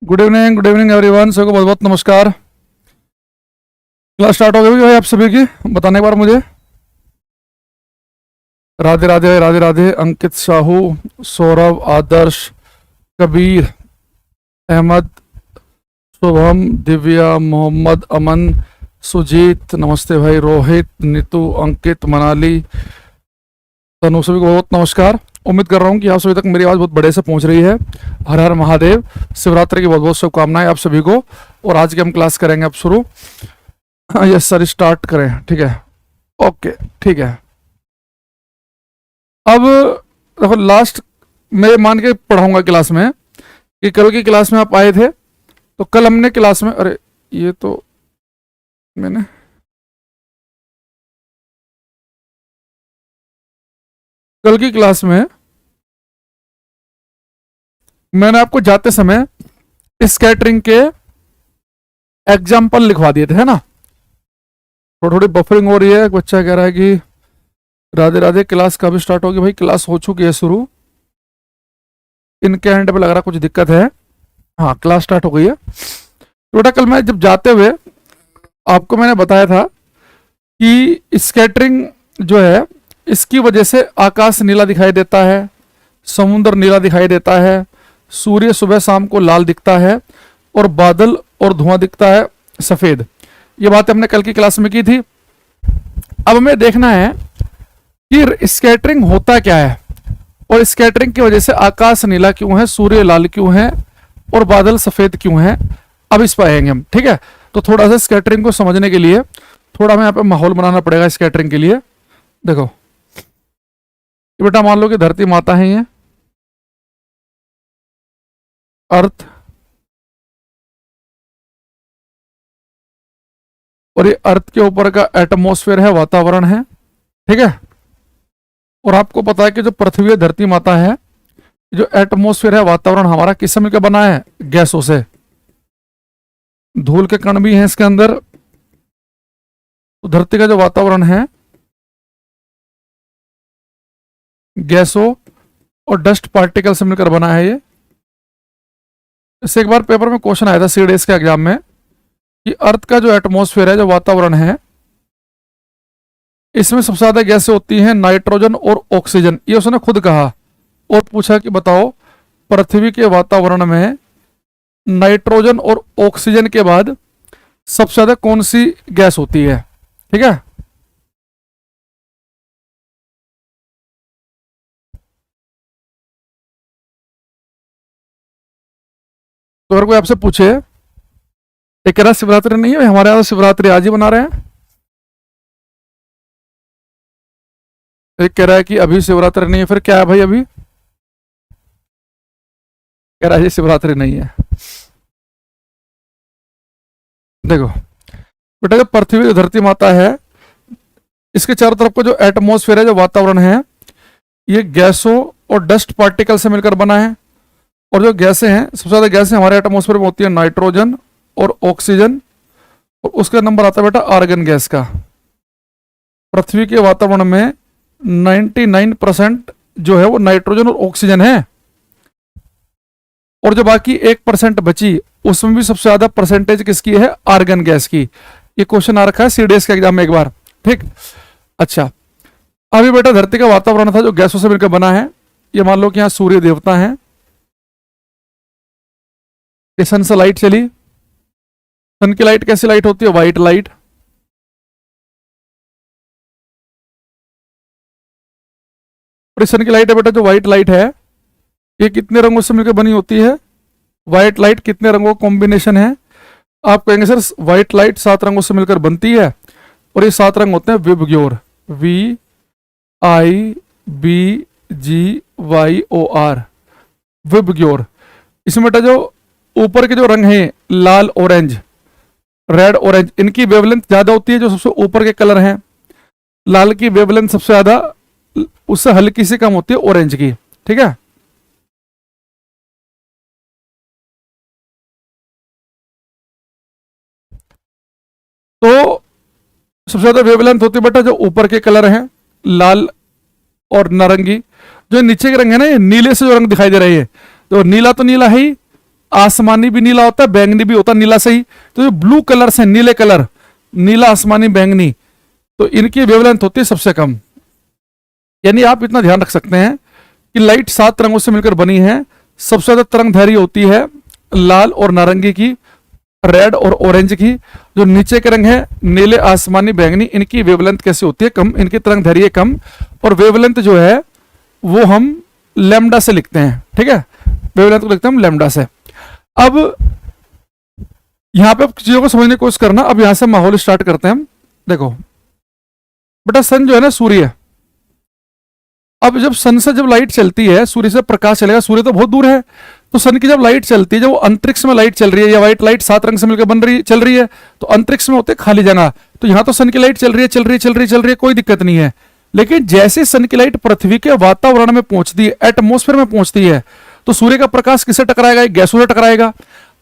Good evening everyone. सबको बहुत बहुत नमस्कार। क्लास स्टार्ट हो गई भाई आप सभी की, बताने के बाद मुझे। राधे राधे राधे राधे। अंकित साहू, सौरभ, आदर्श, कबीर, अहमद, शुभम, दिव्या, मोहम्मद, अमन, सुजीत, नमस्ते भाई, रोहित, नीतू, अंकित, मनाली, तनु, सभी को बहुत नमस्कार। उम्मीद कर रहा हूँ कि आप सभी तक मेरी आवाज़ बहुत बड़े से पहुँच रही है। हर हर महादेव। शिवरात्रि की बहुत बहुत शुभकामनाएं आप सभी को। और आज की हम क्लास करेंगे अब शुरू। यस सर, स्टार्ट करें, ठीक है, ओके ठीक है। अब देखो, लास्ट मैं मान के पढ़ाऊंगा क्लास में कि कल की क्लास में आप आए थे, तो कल हमने क्लास में, अरे ये तो मैंने कल की क्लास में मैंने आपको जाते समय स्कैटरिंग के एग्जाम्पल लिखवा दिए थे, है ना। थोड़ी थोड़ी बफरिंग हो रही है। एक बच्चा कह रहा है कि राधे राधे, क्लास कब स्टार्ट होगी? भाई क्लास हो चुकी है शुरू। इनके एंड पे लग रहा कुछ दिक्कत है। हाँ, क्लास स्टार्ट हो गई है। तो बेटा कल मैं जब जाते हुए आपको मैंने बताया था कि स्कैटरिंग जो है, इसकी वजह से आकाश नीला दिखाई देता है, समुद्र नीला दिखाई देता है, सूर्य सुबह शाम को लाल दिखता है, और बादल और धुआं दिखता है सफेद। ये बात हमने कल की क्लास में की थी। अब हमें देखना है कि स्कैटरिंग होता क्या है, और स्कैटरिंग की वजह से आकाश नीला क्यों है, सूर्य लाल क्यों है, और बादल सफेद क्यों है। अब इस पर आएंगे हम, ठीक है। तो थोड़ा सा स्कैटरिंग को समझने के लिए थोड़ा हमें यहाँ पे माहौल बनाना पड़ेगा स्कैटरिंग के लिए। देखो बेटा, मान लो कि धरती माता है, ये अर्थ, और ये अर्थ के ऊपर का एटमॉस्फेयर है, वातावरण है, ठीक है। और आपको पता है कि जो पृथ्वी है, धरती माता है, जो एटमॉस्फेयर है, वातावरण हमारा किससे मिलकर बना है? गैसों से। धूल के कण भी हैं इसके अंदर। तो धरती का जो वातावरण है, गैसों और डस्ट पार्टिकल से मिलकर बना है ये। इससे एक बार पेपर में क्वेश्चन आया था सीडीएस के एग्जाम में कि अर्थ का जो एटमॉस्फेयर है, जो वातावरण है, इसमें सबसे ज्यादा गैसें होती हैं नाइट्रोजन और ऑक्सीजन। ये उसने खुद कहा। और पूछा कि बताओ, पृथ्वी के वातावरण में नाइट्रोजन और ऑक्सीजन के बाद सबसे ज्यादा कौन सी गैस होती है? ठीक है। तो अगर कोई आपसे पूछे, एक कह रहा शिवरात्रि नहीं है, हमारे यहाँ तो शिवरात्रि आज ही बना रहे हैं। एक कह रहा है कि अभी शिवरात्रि नहीं है, फिर क्या है भाई? अभी कह रहा है शिवरात्रि नहीं है। देखो बेटा, जो पृथ्वी, जो धरती माता है, इसके चारों तरफ का जो एटमॉस्फेयर है, जो वातावरण है, ये गैसों और डस्ट पार्टिकल से मिलकर बना है। और जो गैसें हैं, सबसे ज्यादा गैसें हमारे एटमॉस्फेयर में होती है नाइट्रोजन और ऑक्सीजन, और उसका नंबर आता है बेटा आर्गन गैस का। पृथ्वी के वातावरण में 99% जो है वो नाइट्रोजन और ऑक्सीजन है, और जो बाकी 1% बची, उसमें भी सबसे ज्यादा परसेंटेज किसकी है? आर्गन गैस की। ये क्वेश्चन आ रखा है सीडीएस के एग्जाम में एक बार, ठीक। अच्छा, अभी बेटा धरती का वातावरण था जो गैसों से मिलकर बना है। ये मान लो कि यहां सूर्य देवता है, सन से लाइट चली। सन की लाइट कैसी लाइट होती है? White light. और सन की लाइट है बेटा, जो व्हाइट लाइट है, ये कितने रंगों से मिलकर बनी होती है? व्हाइट लाइट कितने रंगों का कॉम्बिनेशन है? आप कहेंगे सर व्हाइट लाइट 7 रंगों से मिलकर बनती है, और ये 7 रंग होते हैं विबग्योर, VIBGYOR, विबग्योर। इसमें बेटा जो ऊपर के जो रंग हैं, लाल ऑरेंज, रेड ऑरेंज, इनकी वेवलेंथ ज्यादा होती है। जो सबसे ऊपर के कलर हैं, लाल की वेवलेंथ सबसे ज्यादा, उससे हल्की सी कम होती है ऑरेंज की, ठीक है। तो सबसे ज्यादा वेवलेंथ होती है बेटा जो ऊपर के कलर हैं, लाल और नारंगी। जो नीचे के रंग है ना, ये नीले से जो रंग दिखाई दे रहे हैं, तो नीला तो नीला है ही, आसमानी भी नीला होता है, बैंगनी भी होता है नीला से ही। तो जो ब्लू कलर से नीले कलर, नीला, आसमानी, बैंगनी, तो इनकी वेवलेंथ होती है सबसे कम। यानी आप इतना ध्यान रख सकते हैं कि लाइट 7 रंगों से मिलकर बनी है। सबसे ज्यादा तरंग दैर्घ्य होती है लाल और नारंगी की, रेड और ऑरेंज की। जो नीचे के रंग है नीले, आसमानी, बैंगनी, इनकी वेवलेंथ कैसे होती है? कम, इनकी तरंग दैर्घ्य कम। और वेवलेंथ जो है वो हम लैम्डा से लिखते हैं, ठीक है, वेवलेंथ को लिखते हैं हम लैम्डा से। अब यहां पे चीजों को समझने की कोशिश करना। अब यहां से माहौल स्टार्ट करते हैं हम। देखो बेटा, सन जो है ना, सूर्य, अब जब सन से जब लाइट चलती है, सूर्य से प्रकाश चलेगा, सूर्य तो बहुत दूर है, तो सन की जब लाइट चलती है, जब वो अंतरिक्ष में लाइट चल रही है, या व्हाइट लाइट 7 रंग से मिलकर बन रही चल रही है, तो अंतरिक्ष में होते खाली जगह, तो यहां तो सन की लाइट चल रही है, चल रही है, चल रही है, चल रही है, कोई दिक्कत नहीं है। लेकिन जैसे सन की लाइट पृथ्वी के वातावरण में पहुंचती है, एटमोस्फेयर में पहुंचती है, तो सूर्य का प्रकाश किससे टकराएगा? एक गैसों से टकराएगा।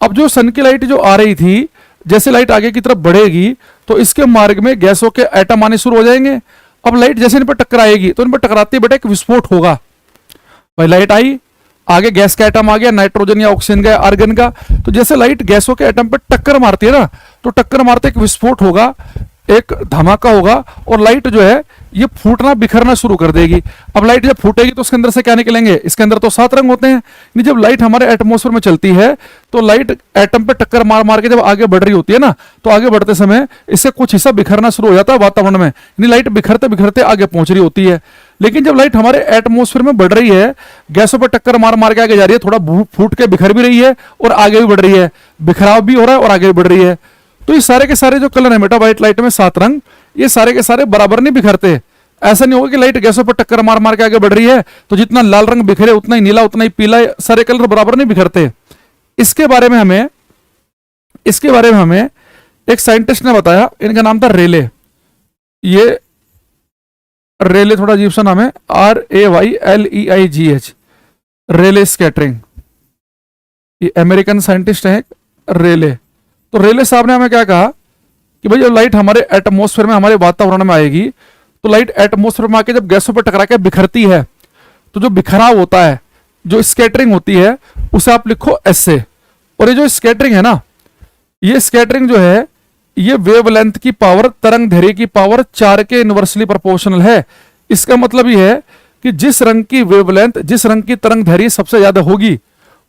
अब जो सन की लाइट जो आ रही थी, जैसे लाइट आगे की तरफ बढ़ेगी तो इसके मार्ग में गैसों के एटम आने शुरू हो जाएंगे। अब लाइट जैसे इन पर टकराएगी तो इन पर टकराते बेटा एक विस्फोट होगा। भाई लाइट आई, आगे गैस का एटम आ गया, नाइट्रोजन या ऑक्सीजन का, आर्गन का, तो जैसे लाइट गैसों के एटम पर टक्कर मारती है ना, तो टक्कर मारते एक विस्फोट होगा, एक धमाका होगा, और लाइट जो है ये फूटना, बिखरना शुरू कर देगी। अब लाइट जब फूटेगी तो उसके अंदर से क्या निकलेंगे? इसके अंदर तो 7 रंग होते हैं। जब लाइट हमारे एटमॉस्फेयर में चलती है तो लाइट एटम पे टक्कर मार मार के जब आगे बढ़ रही होती है ना, तो आगे बढ़ते समय इससे कुछ हिस्सा बिखरना शुरू हो जाता है वातावरण में, यानी लाइट बिखरते बिखरते आगे पहुंच रही होती है। लेकिन जब लाइट हमारे एटमॉस्फेयर में बढ़ रही है, गैसों पर टक्कर मार मार के आगे जा रही है, थोड़ा फूट के बिखर भी रही है और आगे भी बढ़ रही है, बिखराव भी हो रहा है और आगे भी बढ़ रही है। तो ये सारे के सारे जो कलर है बेटा व्हाइट लाइट में 7 रंग, ये सारे के सारे बराबर नहीं बिखरते। ऐसा नहीं होगा कि लाइट गैसों पर टक्कर मार मार के आगे बढ़ रही है तो जितना लाल रंग बिखरे उतना ही नीला, उतना ही पीला, सारे कलर बराबर नहीं बिखरते। इसके बारे में हमें एक साइंटिस्ट ने बताया, इनका नाम था रेले। ये रेले थोड़ा अजीब सा नाम है, RAYLEIGH, रेले स्कैटरिंग। ये अमेरिकन साइंटिस्ट है रेले। तो रेले साहब ने हमें क्या कहा कि भाई जब लाइट हमारे एटमॉस्फेयर में, हमारे वातावरण में आएगी, तो लाइट एटमॉस्फेयर में आके जब गैसों पर टकरा के बिखरती है, तो जो बिखराव होता है, जो स्कैटरिंग होती है, उसे आप लिखो ऐसे। और ये जो स्कैटरिंग है ना, ये स्कैटरिंग जो है ये वेवलेंथ की पावर, तरंग दैर्घ्य की पावर 4 के इनवर्सली प्रोपोर्शनल है। इसका मतलब ये है कि जिस रंग की वेवलेंथ, जिस रंग की तरंग दैर्घ्य सबसे ज्यादा होगी,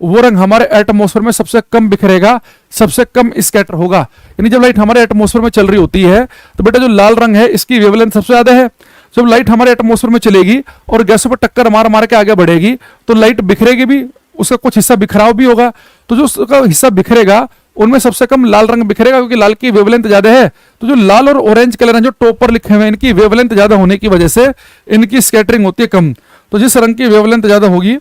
वो रंग हमारे एटमॉस्फेयर में सबसे कम बिखरेगा, सबसे कम स्कैटर होगा। यानी जब लाइट हमारे एटमॉस्फेयर में चल रही होती है तो बेटा जो लाल रंग है इसकी वेवलेंथ सबसे ज्यादा है। जब लाइट हमारे एटमॉस्फेयर में चलेगी और गैसों पर टक्कर मार मार के आगे बढ़ेगी तो लाइट बिखरेगी भी, उसका कुछ हिस्सा बिखराव भी होगा। तो जो उसका हिस्सा बिखरेगा उनमें सबसे कम लाल रंग बिखरेगा, क्योंकि लाल की वेवलेंथ ज्यादा है। तो जो लाल और ऑरेंज कलर है जो टॉप पर लिखे हुए हैं, इनकी वेवलेंथ ज्यादा होने की वजह से इनकी स्कैटरिंग होती है कम। तो जिस रंग की वेवलेंथ ज्यादा होगी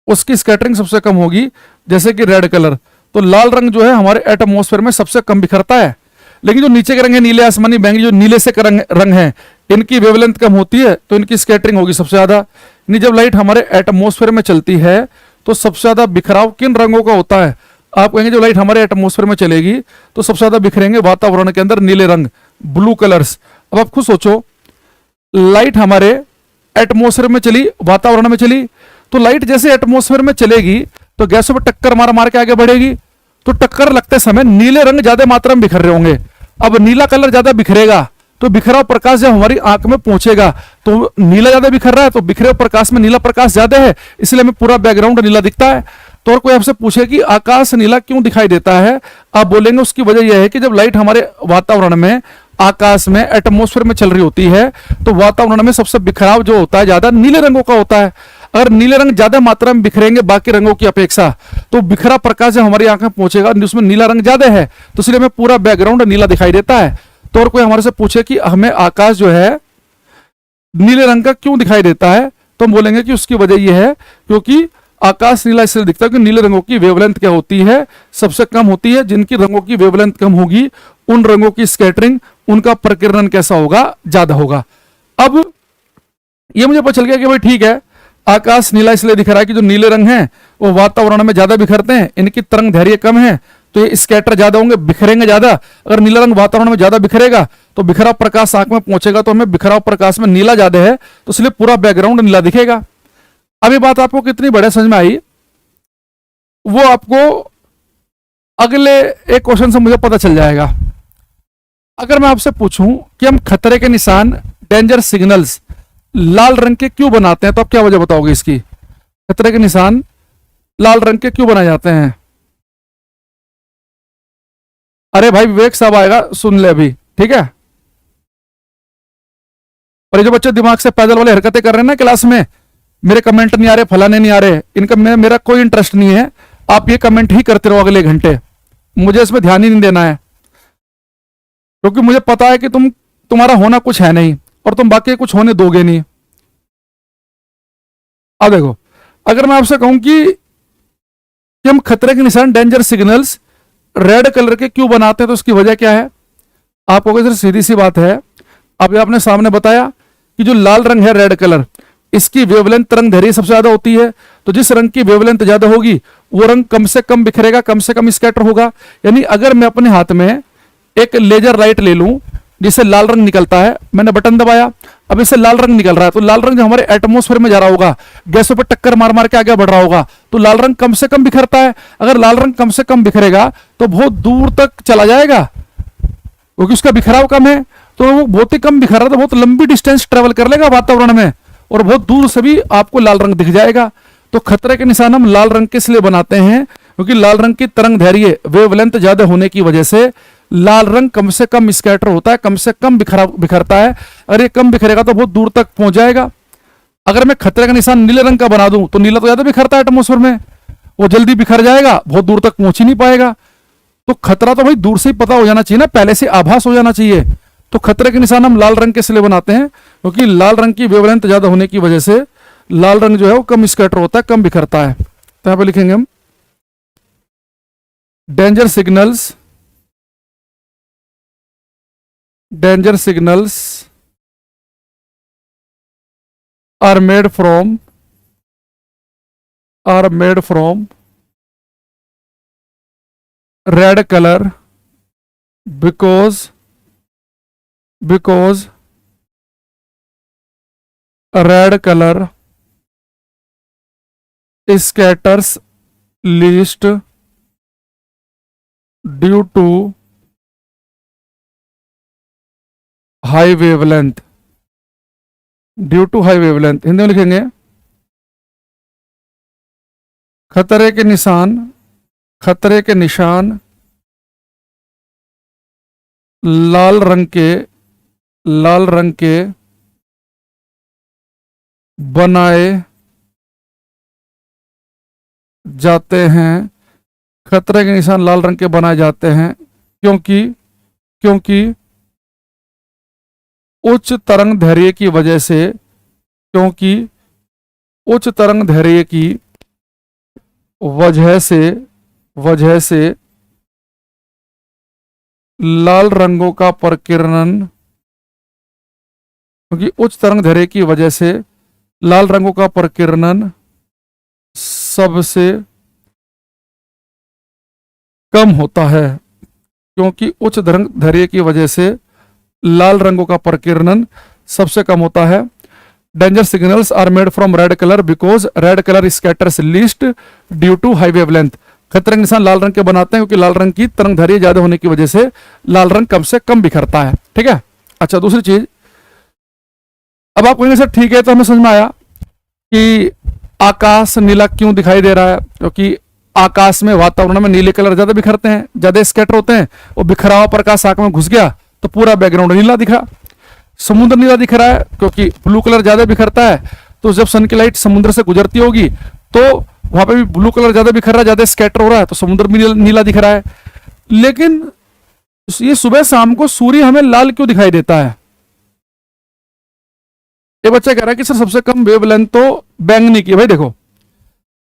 उसकी स्कैटरिंग सबसे कम होगी। जैसे कि रेड कलर, तो लाल रंग जो है हमारे एटमॉस्फेयर में सबसे कम बिखरता है। लेकिन जो नीचे के रंग है नीले, आसमानी, बैंगनी, जो नीले से रंग है, इनकी वेवलेंथ कम होती है, तो इनकी स्कैटरिंग होगी सबसे ज्यादा। यानी जब लाइट हमारे एटमॉस्फेयर में चलती है तो सबसे ज्यादा बिखराव किन रंगों का होता है? आप कहेंगे जो लाइट हमारे एटमॉस्फेयर में चलेगी तो सबसे ज्यादा बिखरेंगे वातावरण के अंदर नीले रंग, ब्लू कलर्स। अब आप खुद सोचो, लाइट हमारे एटमॉस्फेयर में चली, वातावरण में चली, तो लाइट जैसे एटमॉस्फेयर में चलेगी तो गैसों पर टक्कर मार मार के आगे बढ़ेगी, तो टक्कर लगते समय नीले रंग ज्यादा मात्रा में बिखर रहे होंगे। अब नीला कलर ज्यादा बिखरेगा तो बिखराव प्रकाश जब हमारी आंख में पहुंचेगा, तो नीला ज्यादा बिखर रहा है तो बिखरे प्रकाश में नीला प्रकाश ज्यादा है, इसलिए हमें पूरा बैकग्राउंड नीला दिखता है। तो और कोई आपसे पूछे कि आकाश नीला क्यों दिखाई देता है, आप बोलेंगे उसकी वजह यह है कि जब लाइट हमारे वातावरण में, आकाश में, एटमॉस्फेयर में चल रही होती है तो वातावरण में सबसे बिखराव जो होता है ज्यादा नीले रंगों का होता है। अगर नीले रंग ज्यादा मात्रा में बिखरेंगे बाकी रंगों की अपेक्षा, तो बिखरा प्रकाश जब हमारी आंख में पहुंचेगा उसमें नीला रंग ज्यादा है, तो इसलिए हमें पूरा बैकग्राउंड नीला दिखाई देता है। तो और कोई हमारे से पूछे कि हमें आकाश जो है नीले रंग का क्यों दिखाई देता है, तो हम बोलेंगे कि उसकी वजह यह है क्योंकि आकाश नीला इसलिए दिखता है कि नीले रंगों की वेवलेंथ क्या होती है? सबसे कम होती है। जिनकी रंगों की वेवलेंथ कम होगी उन रंगों की स्कैटरिंग, उनका प्रकीर्णन कैसा होगा? ज्यादा होगा। अब ये मुझे पता चल गया कि भाई ठीक है, आकाश नीला इसलिए दिख रहा है कि जो नीले रंग हैं वो वातावरण में ज्यादा बिखरते हैं, इनकी तरंग दैर्घ्य कम है, तो ये स्कैटर ज्यादा होंगे, बिखरेंगे ज्यादा। अगर नीला रंग वातावरण में ज्यादा बिखरेगा तो बिखराव प्रकाश आंख में पहुंचेगा, तो हमें बिखराव प्रकाश में नीला ज्यादा है, तो इसलिए पूरा बैकग्राउंड नीला दिखेगा। अब ये बात आपको कितनी बढ़िया समझ में आई? वो आपको अगले एक क्वेश्चन से मुझे पता चल जाएगा। अगर मैं आपसे पूछूं कि हम खतरे के निशान, डेंजर सिग्नल्स लाल रंग के क्यों बनाते हैं, तो आप क्या वजह बताओगे इसकी? खतरे के निशान लाल रंग के क्यों बनाए जाते हैं? अरे भाई विवेक साहब आएगा, सुन ले अभी, ठीक है। और ये जो बच्चे दिमाग से पैदल वाले हरकतें कर रहे हैं ना क्लास में, मेरे कमेंट नहीं आ रहे, फलाने नहीं आ रहे, इनका मेरा कोई इंटरेस्ट नहीं है। आप ये कमेंट ही करते रहो अगले घंटे, मुझे इसमें ध्यान ही नहीं देना है, क्योंकि मुझे पता है कि तुम्हारा होना कुछ है नहीं और तुम बाकी कुछ होने दोगे नहीं। अब देखो, अगर मैं आपसे कहूं कि हम खतरे के निशान, डेंजर सिग्नल्स रेड कलर के क्यों बनाते हैं, तो उसकी वजह क्या है? आप कहोगे सर सीधी सी बात है, अभी आपने सामने बताया कि जो लाल रंग है, रेड कलर, इसकी वेवलेंथ, तरंग दैर्घ्य सबसे ज्यादा होती है। तो जिस रंग की वेवलेंथ ज्यादा होगी वो रंग कम से कम बिखरेगा, कम से कम स्कैटर होगा। यानी अगर मैं अपने हाथ में एक लेजर लाइट ले लूं जिससे लाल रंग निकलता है, मैंने बटन दबाया, अब इससे लाल रंग निकल रहा है, तो लाल रंग जो हमारे एटमॉस्फेयर में जा रहा होगा, गैसों पर टक्कर मार मार के आगे बढ़ रहा होगा, तो लाल रंग कम से कम बिखरता है। अगर लाल रंग कम से कम बिखरेगा तो बहुत दूर तक चला जाएगा, क्योंकि उसका बिखराव कम है। तो वो बहुत ही कम बिखर रहा है, तो बहुत लंबी डिस्टेंस ट्रेवल कर लेगा वातावरण में, और बहुत दूर से भी आपको लाल रंग दिख जाएगा। तो खतरे के निशान हम लाल रंग किस लिए बनाते हैं? क्योंकि लाल रंग की तरंग दैर्घ्य, वेवलेंथ ज्यादा होने की वजह से लाल रंग कम से कम स्कैटर होता है, कम से कम बिखरता है। अगर ये कम बिखरेगा तो बहुत दूर तक पहुंच जाएगा। अगर मैं खतरे का निशान नीले रंग का बना दूं तो नीला तो ज्यादा बिखरता है एटमॉस्फेयर में, वो जल्दी बिखर जाएगा, बहुत दूर तक पहुंच ही नहीं पाएगा। तो खतरा तो भाई दूर से ही पता हो जाना चाहिए ना, पहले से आभास हो जाना चाहिए। तो खतरे के निशान हम लाल रंग के इसलिए बनाते हैं क्योंकि लाल रंग की वेवलेंथ ज्यादा होने की वजह से लाल रंग जो है वो कम स्कैटर होता है, कम बिखरता है। तो यहां पे लिखेंगे हम danger signals, danger signals are made from red colour because red color scatters least due to high wavelength, Hindi में लिखेंगे खतरे के निशान लाल रंग के बनाए जाते हैं। खतरे के निशान लाल रंग के बनाए जाते हैं क्योंकि उच्च तरंग दैर्घ्य की वजह से लाल रंगों का प्रकीर्णन, क्योंकि उच्च तरंग दैर्घ्य की वजह से लाल रंगों का प्रकीर्णन सबसे कम होता है। क्योंकि उच्च तरंग दैर्घ्य की वजह से लाल रंगों का प्रकीर्णन सबसे कम होता है। Danger signals are made from red colour because red colour scatters least due to high wavelength. खतरे के निशान लाल रंग के बनाते हैं क्योंकि लाल रंग की तरंग दैर्घ्य ज्यादा होने की वजह से लाल रंग कम से कम बिखरता है। ठीक है। अच्छा, दूसरी चीज, अब आप कहेंगे सर ठीक है, तो हमें समझ में आया कि आकाश नीला क्यों दिखाई दे रहा है, क्योंकि आकाश में, वातावरण में नीले कलर ज्यादा बिखरते हैं, ज्यादा स्कैटर होते हैं, और बिखरा हुआ प्रकाश आंख में घुस गया तो पूरा बैकग्राउंड नीला दिखा। समुद्र नीला दिख रहा है क्योंकि ब्लू कलर ज्यादा बिखरता है, तो जब सन की लाइट समुद्र से गुजरती होगी तो वहां पे भी ब्लू कलर ज्यादा बिखर रहा है, ज्यादा स्कैटर हो रहा है, तो समुद्र भी नीला दिख रहा है। लेकिन ये सुबह शाम को सूर्य हमें लाल क्यों दिखाई देता है? ये बच्चा कह रहा है कि सर सबसे कम वेवलेंथ तो बैंगनी की है। भाई देखो,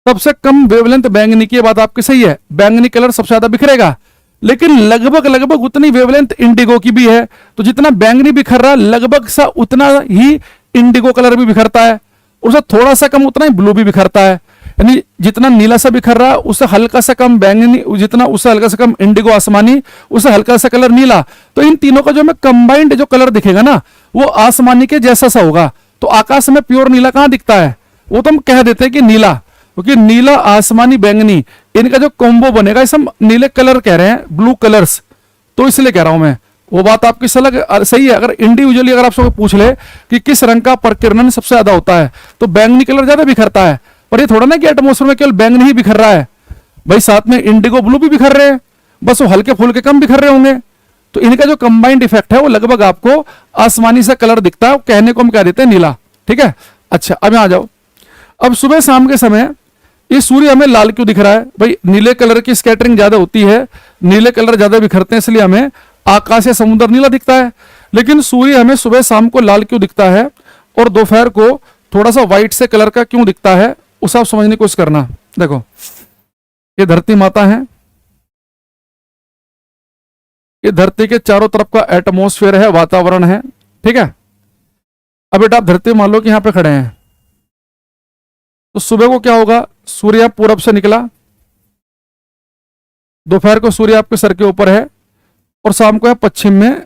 सबसे कम वेवलेंथ बैंगनी की, बात आपकी सही है, बैंगनी कलर सबसे ज्यादा बिखरेगा, लेकिन लगभग उतनी वेवलेंथ इंडिगो की भी है। तो जितना बैंगनी बिखर रहा है लगभग सा उतना ही इंडिगो कलर भी बिखरता है, उससे थोड़ा सा कम उतना ही ब्लू भी बिखरता है। यानी जितना नीला सा बिखर रहा है उससे हल्का सा कम बैंगनी, जितना उससे हल्का सा कम इंडिगो आसमानी, उससे हल्का सा कलर नीला। तो इन तीनों का जो हमें कंबाइंड जो कलर दिखेगा ना, वो आसमानी के जैसा सा होगा। तो आकाश में प्योर नीला कहां दिखता है? वो तो हम कह देते हैं कि नीला। क्योंकि नीला आसमानी बैंगनी इनका जो कॉम्बो बनेगा, इसे हम नीले कलर कह रहे हैं, ब्लू कलर्स, तो इसलिए कह रहा हूं मैं। वो बात आपकी सही है। अगर इंडिविजुअली अगर आपसे पूछ ले कि किस रंग का प्रकीर्णन सबसे ज्यादा होता है, तो बैंगनी कलर ज्यादा बिखरता है। पर ये थोड़ा ना कि एटमोस्फेयर में केवल बैंगनी ही बिखर रहा है भाई, साथ में इंडिगो ब्लू भी बिखर रहे हैं, बस वो हल्के फुल्के कम बिखर रहे होंगे। तो इनका जो कंबाइंड इफेक्ट है वो लगभग आपको आसमानी सा कलर दिखता है, कहने को हम कह देते हैं नीला। ठीक है, अच्छा अब यहां आ जाओ। अब सुबह शाम के समय ये सूर्य हमें लाल क्यों दिख रहा है भाई? नीले कलर की स्कैटरिंग ज्यादा होती है, नीले कलर ज्यादा बिखरते हैं, इसलिए हमें आकाश या समुद्र नीला दिखता है। लेकिन सूर्य हमें सुबह शाम को लाल क्यों दिखता है और दोपहर को थोड़ा सा व्हाइट से कलर का क्यों दिखता है, उसे आप समझने की कोशिश करना। देखो, ये धरती माता है, ये धरती के चारों तरफ का एटमॉस्फेयर है, वातावरण है। ठीक है, अब बेटा आप धरती मान लो कि यहां पे खड़े हैं, तो सुबह को क्या होगा? सूर्य पूरब से निकला, दोपहर को सूर्य आपके सर के ऊपर है और शाम को पश्चिम में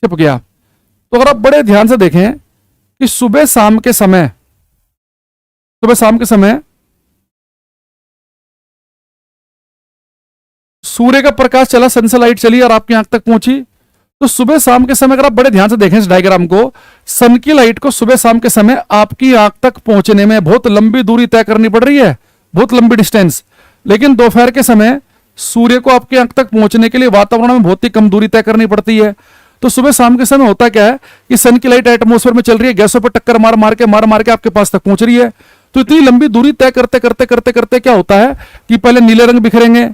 छिप गया। तो अगर आप बड़े ध्यान से देखें कि सुबह शाम के समय सूर्य का प्रकाश चला, सन से लाइट चली और आपकी आंख तक पहुंची। तो सुबह शाम के समय अगर आप बड़े ध्यान से देखें इस डायग्राम को, सन की लाइट को सुबह शाम के समय आपकी आंख तक पहुंचने में बहुत लंबी दूरी तय करनी पड़ रही है, बहुत लंबी डिस्टेंस। लेकिन दोपहर के समय सूर्य को आपकी आंख तक पहुंचने के लिए वातावरण में बहुत ही कम दूरी तय करनी पड़ती है। तो सुबह शाम के समय होता क्या है कि सन की लाइट एटमॉस्फेयर में चल रही है, गैसों पर टक्कर मार मार के आपके पास तक पहुंच रही है। तो इतनी लंबी दूरी तय करते करते करते करते क्या होता है कि पहले नीले रंग बिखरेंगे,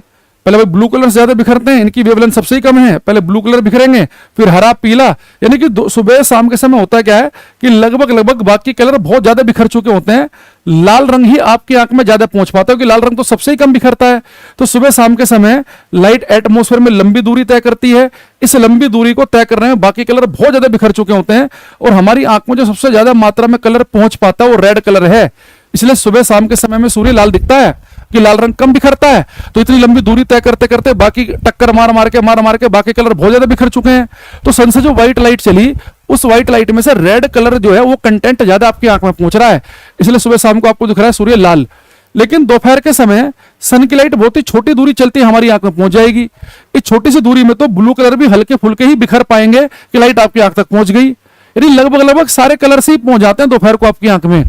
पहले भाई ब्लू कलर ज्यादा बिखरते हैं, इनकी वेवलेंथ सबसे ही कम है, पहले ब्लू कलर बिखरेंगे, फिर हरा पीला। यानी कि सुबह शाम के समय होता क्या है कि लगभग बाकी कलर बहुत ज्यादा बिखर चुके होते हैं, लाल रंग ही आपकी आंख में ज्यादा पहुंच पाता है, क्योंकि लाल रंग तो सबसे ही कम बिखरता है। तो सुबह शाम के समय लाइट एटमॉस्फेयर में लंबी दूरी तय करती है, इस लंबी दूरी को तय करने में बाकी कलर बहुत ज्यादा बिखर चुके होते हैं, और हमारी आंख में जो सबसे ज्यादा मात्रा में कलर पहुंच पाता है वो रेड कलर है। इसलिए सुबह शाम के समय में सूर्य लाल दिखता है कि लाल रंग कम बिखरता है। तो इतनी लंबी दूरी तय करते करते बाकी टक्कर मार मार के बाकी कलर बहुत ज्यादा बिखर चुके हैं। तो सन से जो व्हाइट लाइट चली, उस व्हाइट लाइट में से रेड कलर जो है वो कंटेंट ज्यादा आपकी आंख में पहुंच रहा है, इसलिए सुबह शाम को आपको दिख रहा है सूर्य लाल। लेकिन दोपहर के समय सन की लाइट बहुत ही छोटी दूरी चलती है, हमारी आंख में पहुंच जाएगी। इस छोटी सी दूरी में तो ब्लू कलर भी हल्के फुल्के ही बिखर पाएंगे कि लाइट आपकी आंख तक पहुंच गई। यानी लगभग सारे कलर से ही पहुंच जाते हैं दोपहर को आपकी आंख में,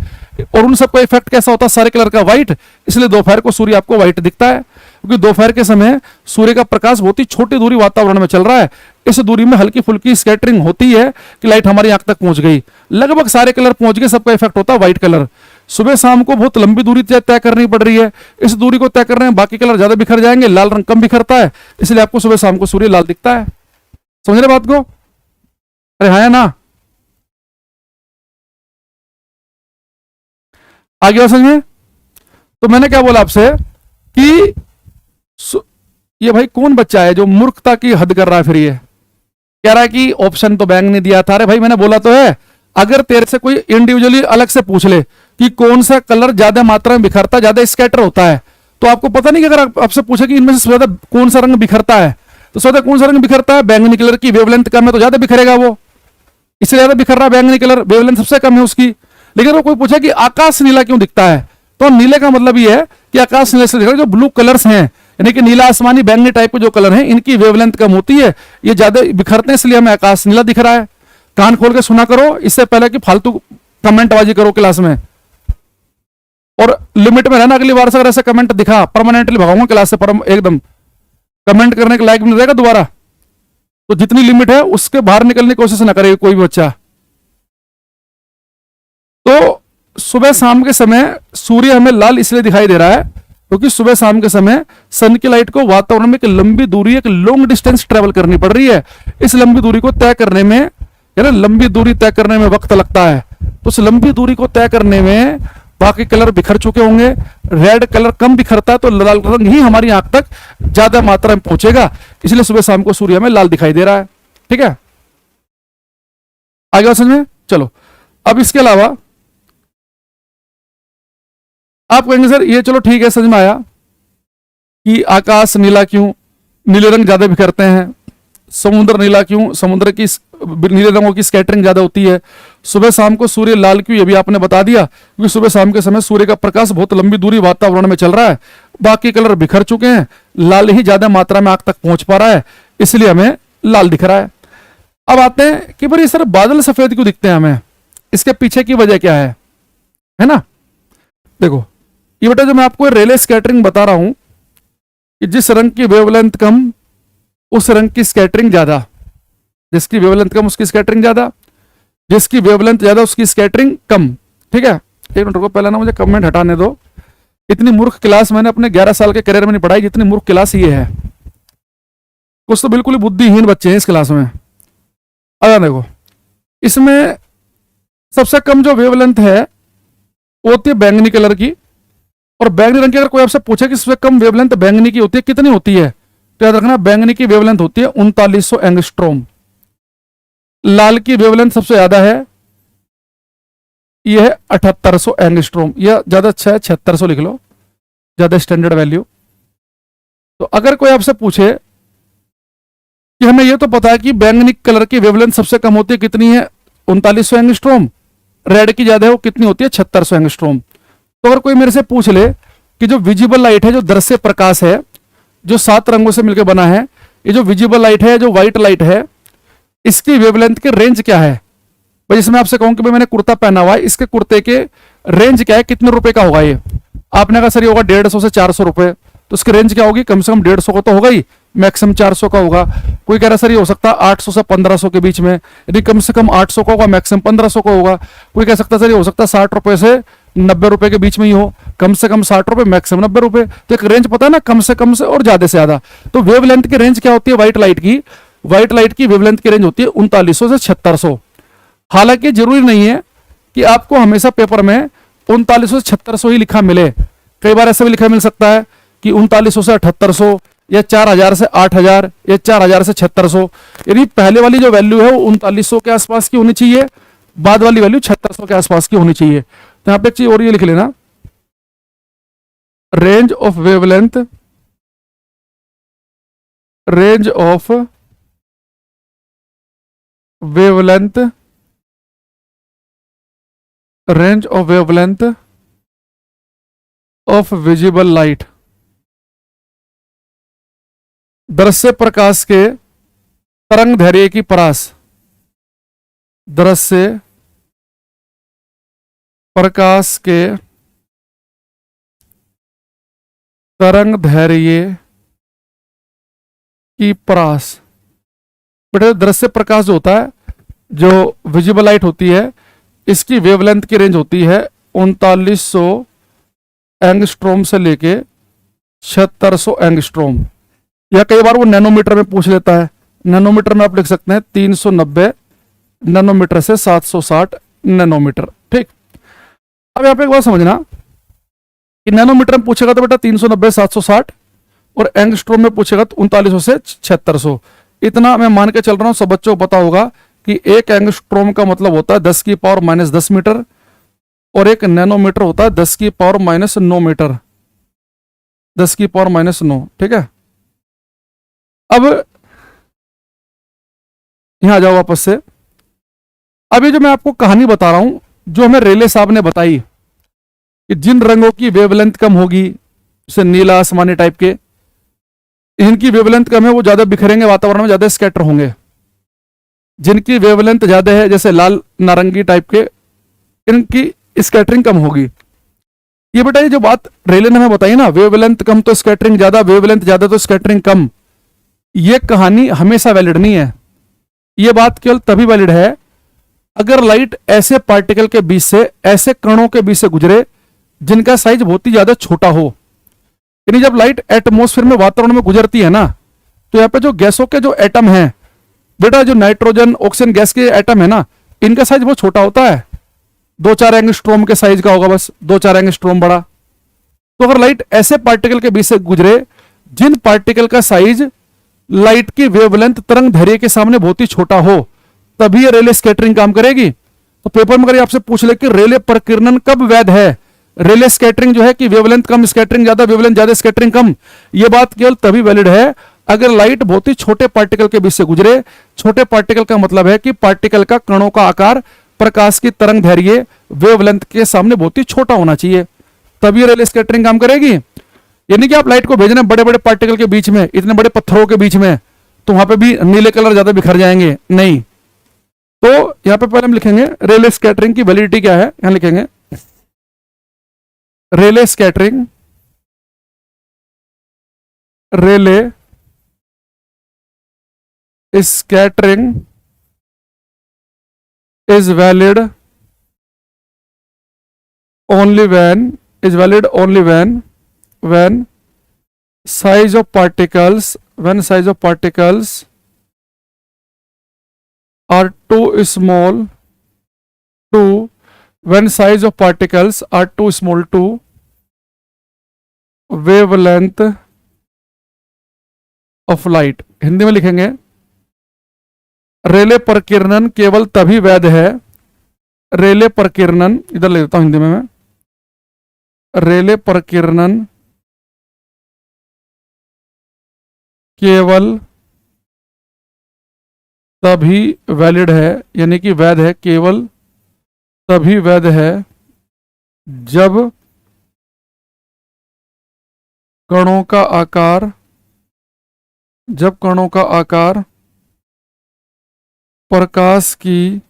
और उन सबका इफेक्ट कैसा होता है? सारे कलर का व्हाइट। इसलिए दोपहर को सूर्य आपको व्हाइट दिखता है, क्योंकि दोपहर के समय सूर्य का प्रकाश बहुत ही छोटी दूरी वातावरण में चल रहा है, इस दूरी में हल्की फुल्की स्कैटरिंग होती है कि लाइट हमारी आंख तक पहुंच गई। लगभग सारे कलर पहुंच गए, सबका इफेक्ट होता है व्हाइट कलर। सुबह शाम को बहुत लंबी दूरी तय करनी पड़ रही है, इस दूरी को तय करने में बाकी कलर ज्यादा बिखर जाएंगे, लाल रंग कम बिखरता है, इसलिए आपको सुबह शाम को सूर्य लाल दिखता है। समझ रहे बात को? अरे हाँ या ना? आगे और समझे? तो मैंने क्या बोला आपसे कि ये भाई कौन बच्चा है जो मूर्खता की हद कर रहा है? फिर ये कह रहा है कि ऑप्शन तो बैंक ने दिया था। अरे भाई मैंने बोला तो है, अगर तेरे से कोई इंडिविजुअली अलग से पूछ ले कि कौन सा कलर ज्यादा मात्रा में बिखरता, ज्यादा स्कैटर होता है, तो आपको पता नहीं कि अगर आपसे पूछे कि इनमें से ज्यादा कौन सा रंग बिखरता है, तो ज्यादा कौन सा रंग बिखरता है? बैंगनी कलर की वेवलेंथ कम है तो ज्यादा बिखरेगा, वो इससे ज्यादा बिखर रहा है बैंगनी कलर, वेवलेंथ सबसे कम है उसकी। लेकिन वो कोई पूछे कि आकाश नीला क्यों दिखता है, तो नीले का मतलब ये है कि आकाश नीले से दिख रहा है। जो ब्लू कलर्स हैं, यानी कि नीला आसमानी बैंगनी टाइप के जो कलर हैं, इनकी वेवलेंथ कम होती है, ये ज्यादा बिखरते हैं, इसलिए हमें आकाश नीला दिख रहा है। कान खोल के सुना करो, इससे पहले कि फालतू कमेंटबाजी करो क्लास में, और लिमिट में रहना। अगली बार से अगर ऐसा कमेंट दिखा, परमानेंटली भगाऊंगा क्लास से, एकदम कमेंट करने के लायक नहीं रहेगा दोबारा। तो जितनी लिमिट है उसके बाहर निकलने की कोशिश ना करेगा कोई भी बच्चा। तो सुबह शाम के समय सूर्य हमें लाल इसलिए दिखाई दे रहा है क्योंकि सुबह शाम के समय सन की लाइट को वातावरण में एक लंबी दूरी, एक लॉन्ग डिस्टेंस ट्रेवल करनी पड़ रही है। इस लंबी दूरी को तय करने में, यानी लंबी दूरी तय करने में वक्त लगता है। तो उस लंबी दूरी को तय करने में बाकी कलर बिखर चुके होंगे, रेड कलर कम बिखरता है, तो लाल रंग ही हमारी आंख तक ज्यादा मात्रा में पहुंचेगा, इसलिए सुबह शाम को सूर्य हमें लाल दिखाई दे रहा है। ठीक है, आगे समझ में? चलो, अब इसके अलावा आप कहेंगे सर ये चलो ठीक है, समझ में आया कि आकाश नीला क्यों, नीले रंग ज्यादा बिखरते हैं, समुद्र नीला क्यों, समुद्र की नीले रंगों की स्कैटरिंग ज्यादा होती है। सुबह शाम को सूर्य लाल क्यों, ये भी आपने बता दिया, क्योंकि सुबह शाम के समय सूर्य का प्रकाश बहुत लंबी दूरी वातावरण में चल रहा है, बाकी कलर बिखर चुके हैं, लाल ही ज्यादा मात्रा में आंख तक पहुंच पा रहा है, इसलिए हमें लाल दिख रहा है। अब आते हैं कि भाई सर बादल सफेद क्यों दिखते हैं हमें, इसके पीछे की वजह क्या है ना। देखो ये बेटा जो मैं आपको रेले स्कैटरिंग बता रहा हूं कि जिस रंग की वेवलेंथ कम उस रंग की स्कैटरिंग ज्यादा, जिसकी वेवलेंथ कम उसकी स्कैटरिंग ज्यादा, जिसकी वेवलेंथ ज्यादा उसकी स्कैटरिंग कम। ठीक है, एक मिनट रुको, पहले ना मुझे कमेंट हटाने दो। इतनी मूर्ख क्लास मैंने अपने 11 साल के करियर में नहीं पढ़ाई जितनी मूर्ख क्लास ये है। कुछ तो बिल्कुल ही बुद्धिहीन बच्चे हैं इस क्लास में। अगर देखो इसमें सबसे कम जो वेवलेंथ है वो होती है बैंगनी कलर की, और बैंगनी रंग की अगर कोई आपसे पूछे कि सबसे कम वेवलेंथ बैंगनी की होती है, कितनी होती है, तो याद रखना बैंगनी की वेवलेंथ होती है 3900 एंगस्ट्रोम। लाल की वेवलेंथ सबसे ज्यादा है, यह है 7800 एंगस्ट्रोम, यह ज्यादा अच्छा है, 7600 लिख लो, ज्यादा स्टैंडर्ड वैल्यू। तो अगर कोई आपसे पूछे कि हमें यह तो पता है कि बैंगनी कलर की वेवलेंथ सबसे कम होती है, कितनी है, 3900 एंगस्ट्रोम, रेड की ज्यादा है, वो कितनी होती है, 7600 एंगस्ट्रोम। तो अगर कोई मेरे से पूछ ले कि जो विजिबल लाइट है, जो दृश्य प्रकाश है, जो 7 रंगों से मिलकर बना है, ये जो विजिबल लाइट है, जो व्हाइट लाइट है, इसकी वेवलेंथ के रेंज क्या है। भाई जिसमें आपसे कहूं कि भाई मैंने कुर्ता पहना हुआ है, इसके कुर्ते के रेंज क्या है, कितने रुपए का होगा ये, आपने कहा सर ये होगा 150 से 400 रुपए, तो उसकी रेंज क्या होगी, कम से कम 150 का तो होगा ही, मैक्सिमम 400 का होगा। कोई कह रहा सर ये हो सकता है 800 से 1500 के बीच में, यदि कम से कम 800 का होगा, मैक्सिमम 1500 का होगा। कोई कह सकता है सर ये हो सकता है 60 रुपए से 90 रुपए के बीच में ही हो, कम से कम 60 रुपए, मैक्सिमम 90 रुपए। तो एक रेंज पता है ना, कम से और ज्यादा से ज्यादा। तो वेवलेंथ की रेंज क्या होती है व्हाइट लाइट की, व्हाइट लाइट की वेवलेंथ की रेंज होती है 3900 से 7600। हालांकि जरूरी नहीं है कि आपको हमेशा पेपर में 3900 से 7600 ही लिखा मिले, कई बार ऐसा भी लिखा मिल सकता है कि 3900 से 7800, या 4000 से 8000, या 4000 से 7600। यानी पहले वाली जो वैल्यू है वो 3900 के आसपास की होनी चाहिए, बाद वाली वैल्यू 7600 के आसपास की होनी चाहिए। तो यहां पे एक चीज और ये लिख लेना, range of wavelength, range of wavelength, range of wavelength of visible light, दृश्य प्रकाश के तरंग दैर्घ्य की परास, दृश्य प्रकाश के तरंग दैर्घ्य की परास। बेटा दृश्य प्रकाश जो होता है, जो विजिबल लाइट होती है, इसकी वेवलेंथ की रेंज होती है 3900 एंगस्ट्रोम से लेके 7600 एंगस्ट्रोम, या कई बार वो नैनोमीटर में पूछ लेता है। नैनोमीटर में आप लिख सकते हैं 390 नैनोमीटर से 760 नैनोमीटर। ठीक, अब यहाँ पे एक बात समझना कि नैनोमीटर में पूछेगा तो बेटा 390 760, और एंगस्ट्रोम में पूछेगा तो 3900 से 7600। इतना मैं मान के चल रहा हूं सब बच्चों को पता होगा कि एक एंगस्ट्रोम का मतलब होता है 10 की पावर -10 मीटर, और एक नैनोमीटर होता है 10 की पावर -9 मीटर, 10 की पावर -9। ठीक है, अब यहां आ जाओ वापस से। अभी जो मैं आपको कहानी बता रहा हूं, जो हमें रेले साहब ने बताई कि जिन रंगों की वेवलेंथ कम होगी, जैसे नीला आसमानी टाइप के, इनकी वेवलेंथ कम है, वो ज्यादा बिखरेंगे वातावरण में, ज्यादा स्कैटर होंगे। जिनकी वेवलेंथ ज्यादा है, जैसे लाल नारंगी टाइप के, इनकी स्कैटरिंग कम होगी। ये बेटा ये जो बात रेले ने हमें बताई ना, वेवलेंथ कम तो स्कैटरिंग ज्यादा, वेवलेंथ ज्यादा तो स्कैटरिंग कम, ये कहानी हमेशा वैलिड नहीं है। ये बात केवल तभी वैलिड है अगर लाइट ऐसे पार्टिकल के बीच से, ऐसे कणों के बीच से गुजरे जिनका साइज बहुत ही ज्यादा छोटा हो। यानी जब लाइट एटमॉस्फेयर में, वातावरण में गुजरती है ना, तो यहाँ पे जो गैसों के जो एटम हैं बेटा, जो नाइट्रोजन ऑक्सीजन गैस के एटम है ना, इनका साइज बहुत छोटा होता है, 2-4 एंगस्ट्रोम के साइज का होगा, बस 2-4 एंगस्ट्रोम बड़ा। तो अगर लाइट ऐसे पार्टिकल के बीच से गुजरे जिन पार्टिकल का साइज लाइट की वेवलेंथ तरंग दैर्घ्य के सामने बहुत ही छोटा हो, तभी ये रेले स्कैटरिंग काम करेगी। तो पेपर में अगर आपसे पूछ ले कि रेले प्रकीर्णन कब वैध है, रेले स्कैटरिंग जो है कि वेवलेंथ कम स्कैटरिंग ज्यादा, वेवलेंथ ज्यादा स्कैटरिंग कम, ये बात केवल तभी वैलिड है अगर लाइट बहुत ही छोटे पार्टिकल के बीच से गुजरे, छोटे पार्टिकल का मतलब है कि पार्टिकल का कणों का आकार प्रकाश की तरंग दैर्घ्य वेवलेंथ के सामने बहुत ही छोटा होना चाहिए, तभी रेले स्कैटरिंग काम करेगी। यानी कि आप लाइट को भेजना बड़े बड़े पार्टिकल के बीच में, इतने बड़े पत्थरों के बीच में, तो वहां पे भी नीले कलर ज्यादा बिखर जाएंगे, नहीं। तो यहां पे पहले हम लिखेंगे रेले स्कैटरिंग की वैलिडिटी क्या है, यहां लिखेंगे Rayleigh scattering, Rayleigh scattering is valid only when size of particles are too small to wavelength of light। Hindi में लिखेंगे रेले प्रकीर्णन केवल तभी वैध है, रेले प्रकीर्णन, इधर ले देता हूं हिंदी में मैं, रेले प्रकीर्णन केवल तभी वैलिड है, यानी कि वैध है, केवल तभी वैध है जब कणों का आकार प्रकाश की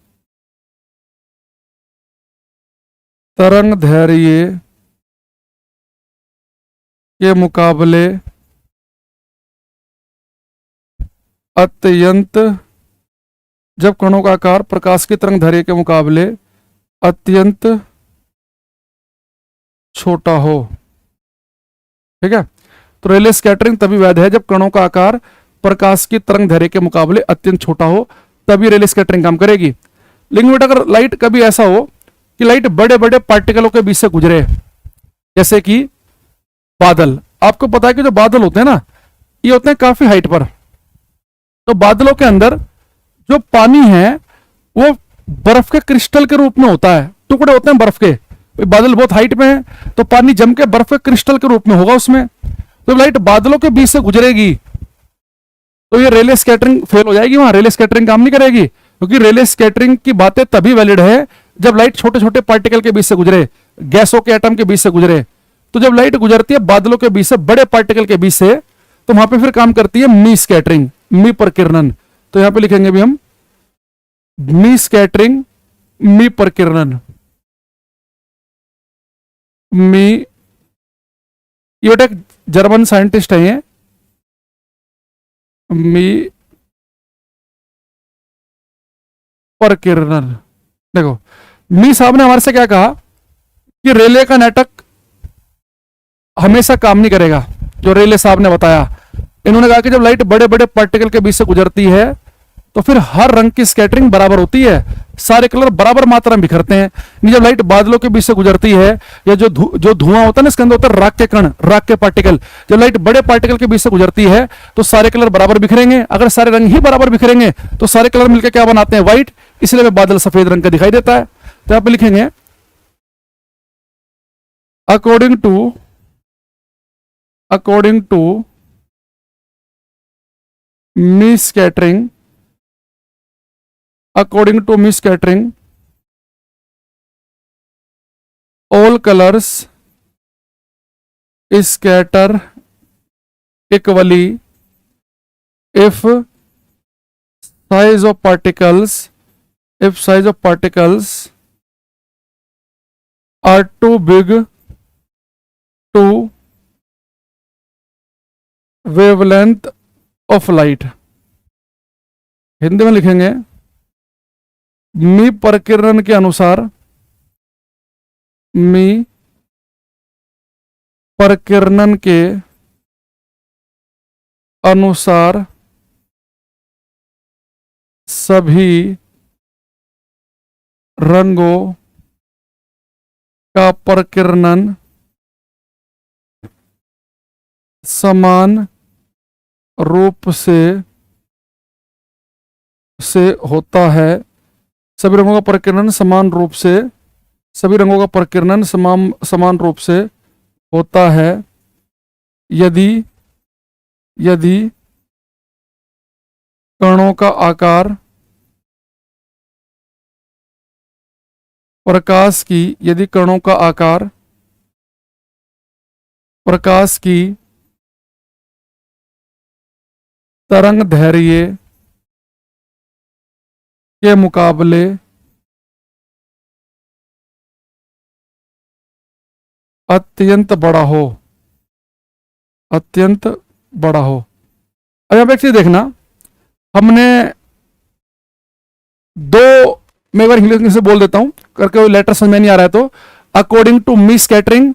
तरंग दैर्घ्य के मुकाबले अत्यंत, जब कणों का आकार प्रकाश की तरंग दैर्घ्य के मुकाबले अत्यंत छोटा हो। ठीक है, तो रेले स्कैटरिंग तभी वैध है जब कणों का आकार प्रकाश की तरंग दैर्घ्य के मुकाबले अत्यंत छोटा हो, तभी रेले स्कैटरिंग काम करेगी। लेकिन बेटा अगर लाइट कभी ऐसा हो कि लाइट बड़े बड़े पार्टिकलों के बीच से गुजरे, जैसे कि बादल, आपको पता है कि जो बादल होते हैं ना, ये होते हैं काफी हाइट पर, तो बादलों के अंदर जो पानी है वो बर्फ के क्रिस्टल के रूप में होता है, टुकड़े होते हैं बर्फ के, बादल बहुत हाइट में है तो पानी जम के बर्फ के क्रिस्टल के रूप में होगा उसमें, तो लाइट बादलों के बीच से गुजरेगी तो ये रेले स्कैटरिंग फेल हो जाएगी, वहां रेले स्कैटरिंग काम नहीं करेगी, क्योंकि रेले स्कैटरिंग की बातें तभी वैलिड है जब लाइट छोटे छोटे पार्टिकल के बीच से गुजरे, गैसों के एटम के बीच से गुजरे। तो जब लाइट गुजरती है बादलों के बीच से, बड़े पार्टिकल के बीच से, तो वहां पे फिर काम करती है मी स्कैटरिंग, मी प्रकीर्णन। तो यहां पे लिखेंगे भी हम मी स्कैटरिंग, मी प्रकीर्णन, मी, ये एक जर्मन साइंटिस्ट है ये, मी प्रकीर्णन। देखो मी साहब ने हमारे से क्या कहा कि रेले का नाटक हमेशा काम नहीं करेगा, जो रेले साहब ने बताया, इन्होंने कहा कि जब लाइट बड़े बड़े पार्टिकल के बीच से गुजरती है तो फिर हर रंग की स्कैटरिंग बराबर होती है, सारे कलर बराबर मात्रा में बिखरते हैं। नहीं, जब लाइट बादलों के बीच से गुजरती है, या जो धुआं होता है ना, इसके अंदर होता है राख के कण, राख के पार्टिकल, जब लाइट बड़े पार्टिकल के बीच से गुजरती है तो सारे कलर बराबर बिखरेंगे। अगर सारे रंग ही बराबर बिखरेंगे तो सारे कलर मिलकर क्या बनाते हैं, व्हाइट, इसलिए बादल सफेद रंग का दिखाई देता है। तो यहां पे लिखेंगे according to me scattering, according to me scattering, all colors scatter equally if size of particles are too big to wavelength of light। Hindi में लिखेंगे मी प्रकीर्णन के अनुसार, मी प्रकीर्णन के अनुसार सभी रंगों का प्रकीर्णन समान रूप से होता है, सभी रंगों का प्रकीर्णन समान रूप से, सभी रंगों का प्रकीर्णन समान रूप से होता है यदि कणों का आकार प्रकाश की यदि कणों का आकार प्रकाश की तरंग दैर्घ्य के मुकाबले अत्यंत बड़ा हो, अत्यंत बड़ा हो। अब यहाँ पे एक चीज देखना, हमने दो, मैं एक बार इंग्लिश से बोल देता हूं करके, लेटर समझ में नहीं आ रहा है तो, according to me scattering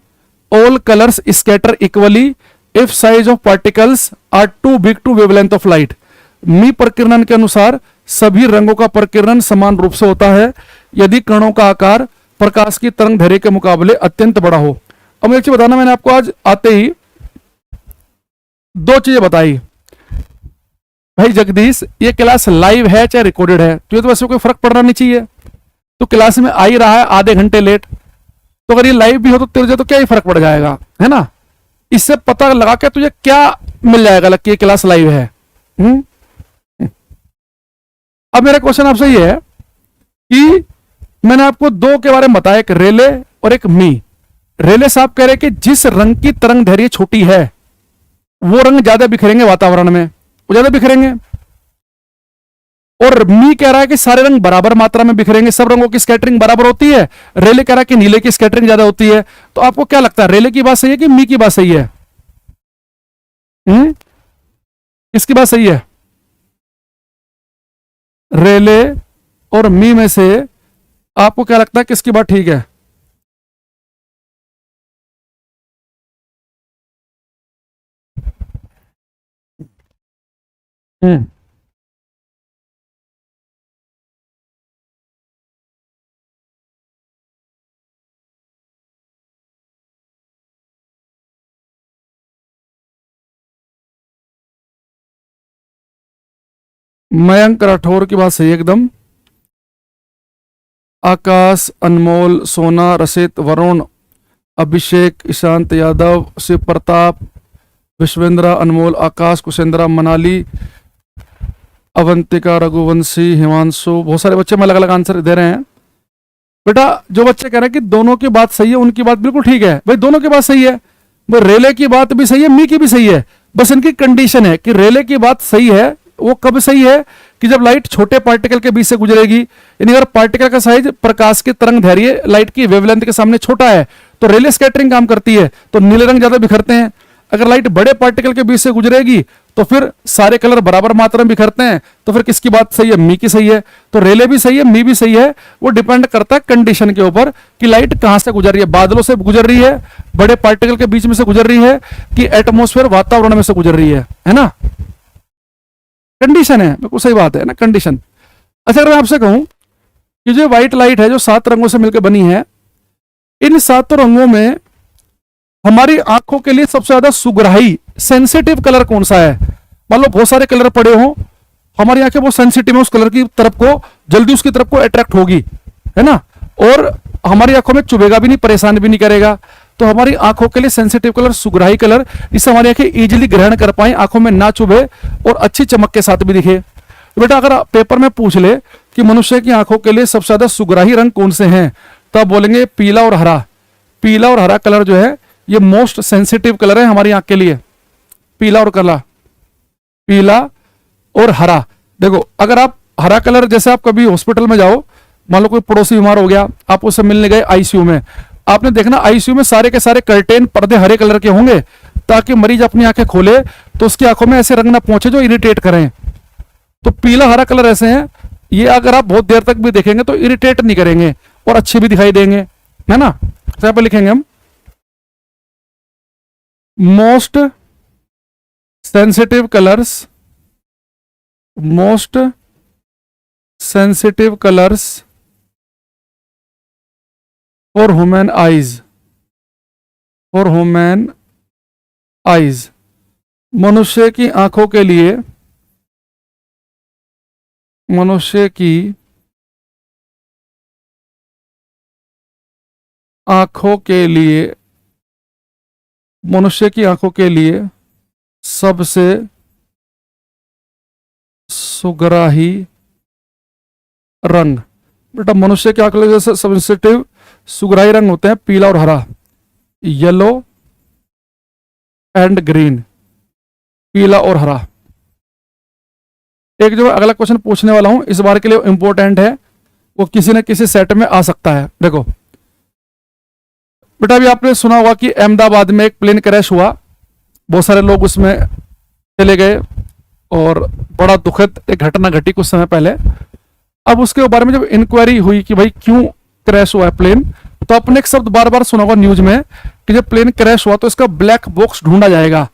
all colours scatter equally if size of particles are too big to wavelength of light. Mie प्रकीर्णन के अनुसार सभी रंगों का प्रकीर्णन समान रूप से होता है यदि कणों का आकार प्रकाश की तरंग दैर्घ्य के मुकाबले अत्यंत बड़ा हो। अब मुझे एक चीज बताना, मैंने आपको आज आते ही दो चीजें बताई। भाई जगदीश, ये क्लास लाइव है चाहे रिकॉर्डेड है, तो ये तो वैसे कोई फर्क पड़ना नहीं चाहिए। तो क्लास में आ ही रहा है आधे घंटे लेट, तो अगर ये लाइव भी हो तो तुझे तो क्या ही फर्क पड़ जाएगा, है ना। इससे पता लगा के तुझे क्या मिल जाएगा लग कि ये क्लास लाइव है। अब मेरा क्वेश्चन आपसे ये है कि मैंने आपको दो के बारे में बताया, एक रेले और एक मी। रेले साहब कह रहे हैं कि जिस रंग की तरंग दैर्घ्य छोटी है वो रंग ज्यादा बिखरेंगे वातावरण में, वो ज्यादा बिखरेंगे। और मी कह रहा है कि सारे रंग बराबर मात्रा में बिखरेंगे, सब रंगों की स्कैटरिंग बराबर होती है। रेले कह रहा है कि नीले की स्कैटरिंग ज्यादा होती है। तो आपको क्या लगता है, रेले की बात सही है कि मी की बात सही है? किसकी बात सही है? रेले और मी में से आपको क्या लगता है किसकी बात ठीक है? मयंक राठौर की बात सही एकदम। आकाश, अनमोल, सोना, रसित, वरुण, अभिषेक, ईशांत यादव, शिव प्रताप, विश्वेंद्रा, अनमोल, आकाश, कुशेंद्रा, मनाली, अवंतिका, रघुवंशी, हिमांशु, बहुत सारे बच्चे में अलग अलग आंसर दे रहे हैं। बेटा जो बच्चे कह रहे हैं कि दोनों की बात सही है, उनकी बात बिल्कुल ठीक है। भाई दोनों की बात सही है, भाई रेले की बात भी सही है, मी की भी सही है। बस इनकी कंडीशन है कि रेले की बात सही है, वो कब सही है कि जब लाइट छोटे पार्टिकल के बीच से गुजरेगी, यानी अगर पार्टिकल का साइज प्रकाश की तरंग दैर्घ्य लाइट की वेवलेंथ के सामने छोटा है तो रेले स्कैटरिंग काम करती है, तो नीले रंग ज्यादा बिखरते हैं। अगर लाइट बड़े पार्टिकल के बीच से गुजरेगी तो फिर सारे कलर बराबर मात्रा में बिखरते हैं। तो फिर किसकी बात सही है? मी की सही है। तो रेले भी सही है, मी भी सही है। वो डिपेंड करता है कंडीशन के ऊपर कि लाइट कहां से गुजर रही है, बादलों से गुजर रही है, बड़े पार्टिकल के बीच में से गुजर रही है, कि एटमोस्फेयर वातावरण में से गुजर रही है ना। कंडीशन है, बिल्कुल सही बात है ना, कंडीशन। अच्छा अगर मैं आपसे कहूं कि जो व्हाइट लाइट है जो 7 रंगों से मिलकर बनी है, इन 7 रंगों में हमारी आंखों के लिए सबसे ज्यादा सुगराही सेंसिटिव कलर कौन सा है? मान लो बहुत सारे कलर पड़े हो, हमारी आंखें बहुत सेंसिटिव है उस कलर की तरफ को, जल्दी उसकी तरफ को अट्रैक्ट होगी, है ना। और हमारी आंखों में चुभेगा भी नहीं, परेशान भी नहीं करेगा। तो हमारी आंखों के लिए सेंसिटिव कलर सुगराही कलर, जिससे हमारी आंखें इजीली ग्रहण कर पाए, आंखों में ना चुभे और अच्छी चमक के साथ भी दिखे। तो बेटा अगर पेपर में पूछ ले कि मनुष्य की आंखों के लिए सबसे ज्यादा सुगराही रंग कौन से हैं, तो आप बोलेंगे पीला और हरा। पीला और हरा कलर जो है ये मोस्ट सेंसिटिव कलर है हमारी आंख के लिए, पीला और काला, पीला और हरा। देखो अगर आप हरा कलर, जैसे आप कभी हॉस्पिटल में जाओ, मान लो कोई पड़ोसी बीमार हो गया, आप उससे मिलने गए आईसीयू में, आपने देखना आईसीयू में सारे के सारे कर्टेन पर्दे हरे कलर के होंगे, ताकि मरीज अपनी आंखें खोले तो उसकी आंखों में ऐसे रंग ना पहुंचे जो इरिटेट करें। तो पीला हरा कलर ऐसे हैं, ये अगर आप बहुत देर तक भी देखेंगे तो इरिटेट नहीं करेंगे और अच्छे भी दिखाई देंगे, है ना। यहाँ पर लिखेंगे हम most sensitive colours, most sensitive colours for human eyes, for human eyes, मनुष्य की आंखों के लिए, मनुष्य की आंखों के लिए, मनुष्य की आंखों के लिए सबसे सुगराही रंग। बेटा मनुष्य के आंखों जैसे सेंसिटिव सुगराही रंग होते हैं, पीला और हरा, येलो एंड ग्रीन, पीला और हरा। एक जो अगला क्वेश्चन पूछने वाला हूं इस बार के लिए इंपॉर्टेंट है, वो किसी न किसी सेट में आ सकता है। देखो बेटा, अभी आपने सुना होगा कि अहमदाबाद में एक प्लेन क्रैश हुआ, बहुत सारे लोग उसमें चले गए और बड़ा दुखद एक घटना घटी कुछ समय पहले। अब उसके बारे में जब इंक्वायरी हुई कि भाई क्यों क्रैश हुआ है प्लेन, तो आपने एक शब्द बार बार सुना होगा न्यूज में कि जब प्लेन क्रैश हुआ तो इसका ब्लैक बॉक्स ढूंढा जाएगा।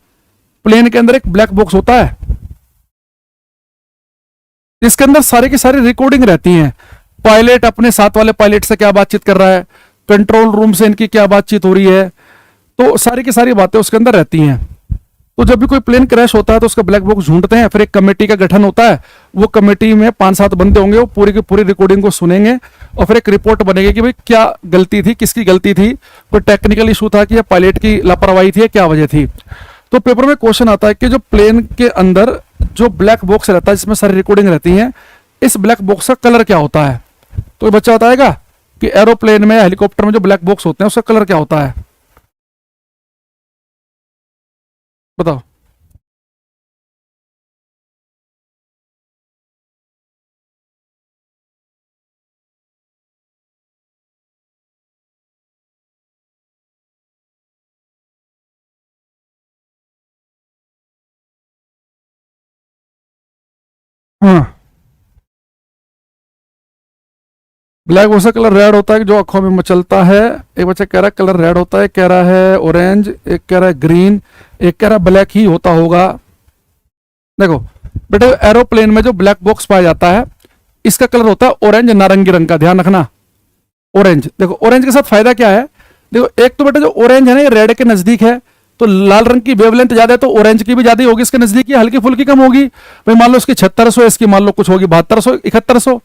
प्लेन के अंदर एक ब्लैक बॉक्स होता है, इसके अंदर सारी की सारी रिकॉर्डिंग रहती है। पायलट अपने साथ वाले पायलट से क्या बातचीत कर रहा है, कंट्रोल रूम से इनकी क्या बातचीत हो रही है, तो सारी की सारी बातें उसके अंदर रहती हैं। तो जब भी कोई प्लेन क्रैश होता है तो उसका ब्लैक बॉक्स ढूंढते हैं, फिर एक कमेटी का गठन होता है, वो कमेटी में 5-7 बंदे होंगे, वो पूरी की पूरी रिकॉर्डिंग को सुनेंगे और फिर एक रिपोर्ट बनेगी कि भाई क्या गलती थी, किसकी गलती थी, कोई टेक्निकल इशू था कि या पायलट की लापरवाही थी या क्या वजह थी। तो पेपर में क्वेश्चन आता है कि जो प्लेन के अंदर जो ब्लैक बॉक्स रहता है जिसमें सारी रिकॉर्डिंग रहती है, इस ब्लैक बॉक्स का कलर क्या होता है। तो बच्चा बताएगा कि एरोप्लेन में, हेलीकॉप्टर में जो ब्लैक बॉक्स होते हैं उसका कलर क्या होता है, बताओ। हाँ, ब्लैक बॉक्स का कलर रेड होता है जो आंखों में मचलता है। एक बच्चा कह रहा है कलर रेड होता है, कह रहा है ऑरेंज, एक कह रहा है ग्रीन, एक कह रहा है ब्लैक ही होता होगा। देखो बेटे, एरोप्लेन में जो ब्लैक बॉक्स पाया जाता है इसका कलर होता है ऑरेंज, नारंगी रंग का, ध्यान रखना ऑरेंज। देखो ऑरेंज के साथ फायदा क्या है, देखो एक तो बेटे जो ऑरेंज है ना ये रेड के नजदीक है, तो लाल रंग की वेवलेंथ ज्यादा है तो ऑरेंज की भी ज्यादा होगी, इसके नजदीक ही हल्की फुल्की कम होगी। भाई मान लो इसकी 7600, इसकी मान लो कुछ होगी 7200, 7100।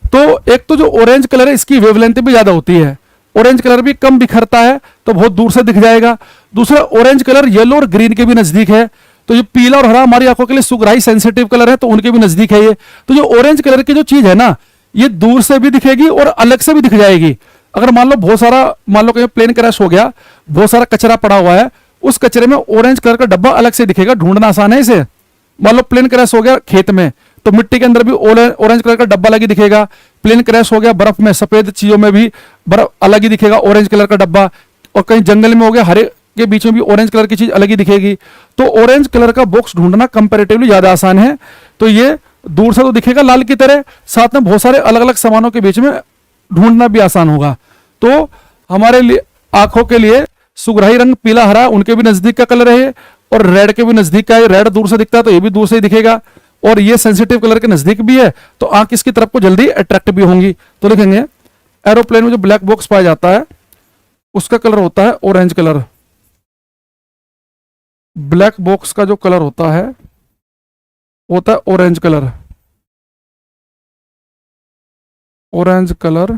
तो एक तो जो ऑरेंज कलर है इसकी वेवलेंथ भी ज्यादा होती है, ऑरेंज कलर भी कम बिखरता है तो बहुत दूर से दिख जाएगा। दूसरा ऑरेंज कलर येलो और ग्रीन के भी नजदीक है, तो ये पीला और हरा हमारी आंखों के लिए सुगराई सेंसिटिव कलर है तो उनके भी नजदीक है ये। तो जो ऑरेंज कलर की जो चीज है ना ये दूर से भी दिखेगी और अलग से भी दिख जाएगी। अगर मान लो बहुत सारा, मान लो कहीं प्लेन क्रैश हो गया, बहुत सारा कचरा पड़ा हुआ है, उस कचरे में ऑरेंज कलर का डब्बा अलग से दिखेगा, ढूंढना आसान है इसे। मान लो प्लेन क्रैश हो गया खेत में तो मिट्टी के अंदर भी ऑरेंज कलर का डब्बा अलग ही दिखेगा। प्लेन क्रैश हो गया बर्फ में, सफेद चीजों में भी बर्फ अलग ही दिखेगा ऑरेंज कलर का डब्बा। और कहीं जंगल में हो गया हरे के बीच में भी ऑरेंज कलर की चीज अलग ही दिखेगी। तो ऑरेंज कलर का बॉक्स ढूंढना कंपैरेटिवली ज्यादा आसान है। तो ये दूर से तो दिखेगा लाल की तरह, साथ में बहुत सारे अलग अलग सामानों के बीच में ढूंढना भी आसान होगा। तो हमारे लिए आंखों के लिए सुगराही रंग पीला हरा उनके भी नजदीक का कलर है और रेड के भी नजदीक का है। रेड दूर से दिखता है तो ये भी दूर से ही दिखेगा और ये सेंसिटिव कलर के नजदीक भी है तो आंख इसकी तरफ को जल्दी अट्रैक्ट भी होंगी। तो लिखेंगे एरोप्लेन में जो ब्लैक बॉक्स पाया जाता है उसका कलर होता है ऑरेंज कलर। ब्लैक बॉक्स का जो कलर होता है होता है ऑरेंज कलर। ऑरेंज कलर,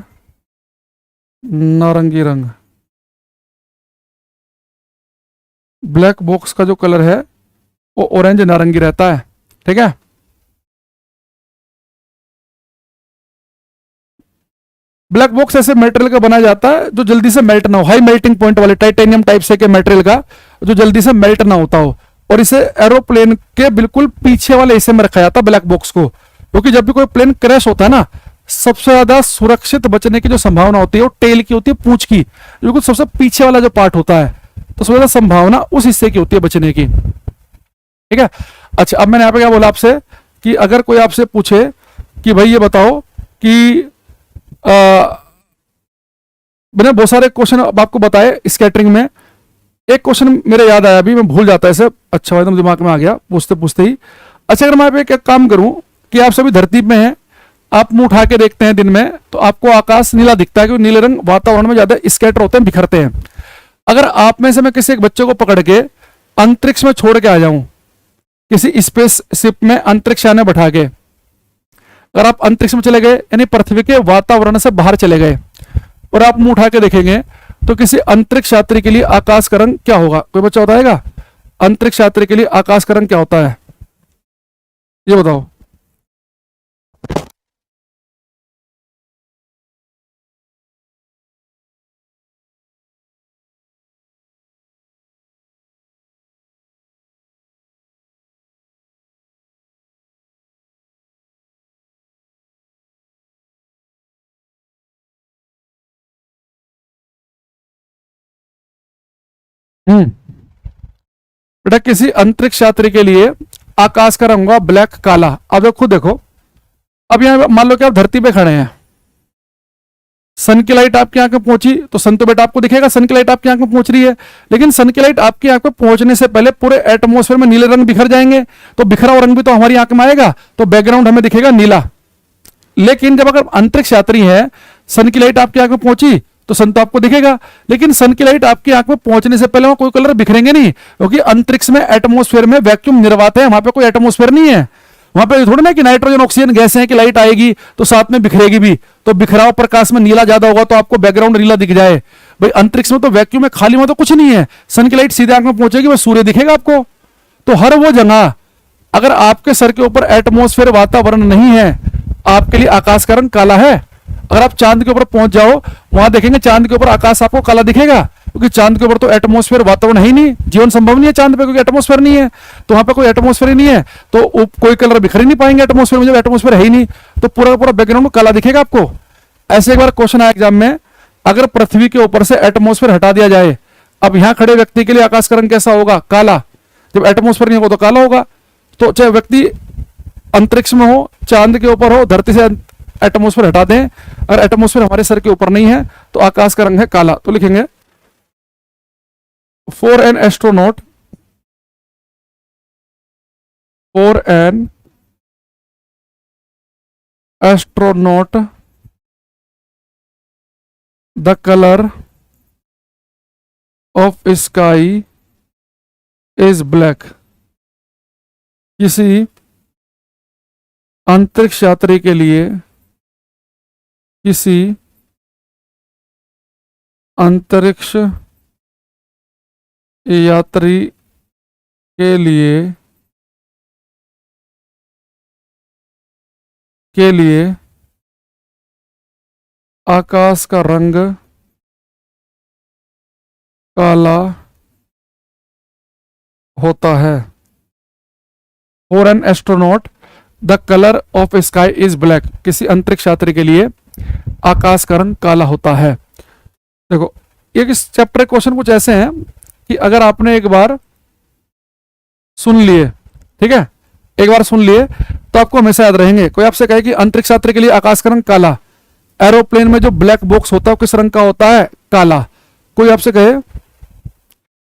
नारंगी रंग। ब्लैक बॉक्स का जो कलर है वो ऑरेंज नारंगी रहता है, ठीक है। ब्लैक बॉक्स ऐसे मटेरियल का बनाया जाता है जो जल्दी से मेल्ट ना हो, हाई मेल्टिंग पॉइंट वाले टाइटेनियम टाइप से के मटेरियल का जो जल्दी से मेल्ट ना होता हो। और इसे एरोप्लेन के बिल्कुल पीछे वाले हिस्से में रखा जाता है ब्लैक बॉक्स को, क्योंकि जब भी कोई प्लेन क्रैश होता है ना सबसे ज्यादा सुरक्षित बचने की जो संभावना होती है वो टेल की होती है, पूंछ की, बिल्कुल सबसे पीछे वाला जो पार्ट होता है, तो सबसे ज्यादा संभावना उस हिस्से की होती है बचने की, ठीक है। अच्छा, अब मैंने यहां पे क्या बोला आपसे कि अगर कोई आपसे पूछे कि भाई ये बताओ कि मैंने बहुत सारे क्वेश्चन अब आपको बताए स्कैटरिंग में, एक क्वेश्चन मेरे याद आया अभी, मैं भूल जाता है इसे, अच्छा एकदम दिमाग में आ गया पूछते पूछते ही। अच्छा, अगर मैं यहाँ पे एक काम करूं कि आप सभी धरती में हैं, आप मुंह उठा के देखते हैं दिन में तो आपको आकाश नीला दिखता है क्योंकि नीले रंग वातावरण में ज्यादा स्कैटर होते हैं, बिखरते हैं। अगर आप में से मैं किसी एक बच्चे को पकड़ के अंतरिक्ष में छोड़ के आ जाऊं, किसी स्पेस शिप में अंतरिक्ष यान में बैठा के, अगर आप अंतरिक्ष में चले गए यानी पृथ्वी के वातावरण से बाहर चले गए और आप मुंह उठा के देखेंगे तो किसी अंतरिक्ष यात्री के लिए आकाश का रंग क्या होगा? कोई बच्चा बताएगा अंतरिक्ष यात्री के लिए आकाश का रंग क्या होता है? ये बताओ। बेटा किसी अंतरिक्ष यात्री के लिए आकाश का रंग होगा ब्लैक, काला। अब देखो खुद देखो, अब यहां मान लो कि आप धरती पे खड़े हैं, सन की लाइट आपकी आंख में पहुंची तो सन तो बेटा आपको दिखेगा, सन की लाइट आपकी आंख में पहुंच रही है। लेकिन सन की लाइट आपकी आंख में पहुंचने से पहले पूरे एटमॉस्फेयर में नीले रंग बिखर जाएंगे, तो बिखरा हुआ रंग भी तो हमारी आंख में आएगा, तो बैकग्राउंड हमें दिखेगा नीला। लेकिन जब अगर अंतरिक्ष यात्री है, सन की लाइट आपकी आंख में पहुंची तो सन तो आपको दिखेगा, लेकिन सन की लाइट आपकी आंख में पहुंचने से पहले वहां कोई कलर बिखरेंगे नहीं, क्योंकि अंतरिक्ष में एटमॉस्फेयर में वैक्यूम निर्वात है, वहां पे कोई एटमॉस्फेयर नहीं है। वहां पे थोड़ी ना कि नाइट्रोजन ऑक्सीजन गैस है कि लाइट आएगी तो साथ में बिखरेगी भी, तो बिखराव प्रकाश में नीला ज्यादा होगा तो आपको बैकग्राउंड नीला दिख जाए। भाई अंतरिक्ष में तो वैक्यूम है, खाली में तो कुछ नहीं है, सन की लाइट सीधे आंख में पहुंचेगी, वह सूर्य दिखेगा आपको। तो हर वो जगह अगर आपके सर के ऊपर एटमॉस्फेयर वातावरण नहीं है, आपके लिए आकाश का रंग काला है। अगर आप चांद के ऊपर पहुंच जाओ, वहां देखेंगे चांद के ऊपर आकाश आपको काला दिखेगा, क्योंकि चांद के ऊपर तो एटमॉस्फेयर वातावरण है ही नहीं, जीवन संभव नहीं है चांद पे, क्योंकि एटमॉस्फेयर नहीं है। तो वहां पे कोई एटमॉस्फेयर ही नहीं है, तो कोई कलर बिखर ही नहीं पाएंगे एटमॉस्फेयर में, जब एटमॉस्फेयर है ही नहीं तो पूरा पूरा बैकग्राउंड काला दिखेगा आपको। ऐसे एक बार क्वेश्चन आया एग्जाम में, अगर पृथ्वी के ऊपर से एटमॉस्फेयर हटा दिया जाए, अब यहां खड़े व्यक्ति के लिए आकाश का रंग कैसा होगा? काला। जब एटमॉस्फेयर नहीं होगा तो काला होगा। तो चाहे व्यक्ति अंतरिक्ष में हो, चांद के ऊपर हो, धरती से एटमॉस्फेयर हटा दें, अगर एटमॉस्फेयर हमारे सर के ऊपर नहीं है तो आकाश का रंग है काला। तो लिखेंगे for an astronaut, for an astronaut the colour of sky is black. किसी अंतरिक्ष यात्री के लिए, किसी अंतरिक्ष यात्री के लिए आकाश का रंग काला होता है। For an astronaut the colour of sky is black. किसी अंतरिक्ष यात्री के लिए आकाश का रंग काला होता है। देखो एक इस चैप्टर क्वेश्चन कुछ ऐसे हैं कि अगर आपने एक बार सुन लिए, ठीक है, एक बार सुन लिए तो आपको हमेशा याद रहेंगे। कोई आपसे कहे कि अंतरिक्ष यात्री के लिए आकाश का रंग काला, एरोप्लेन में जो ब्लैक बॉक्स होता है किस रंग का होता है? काला। कोई आपसे कहे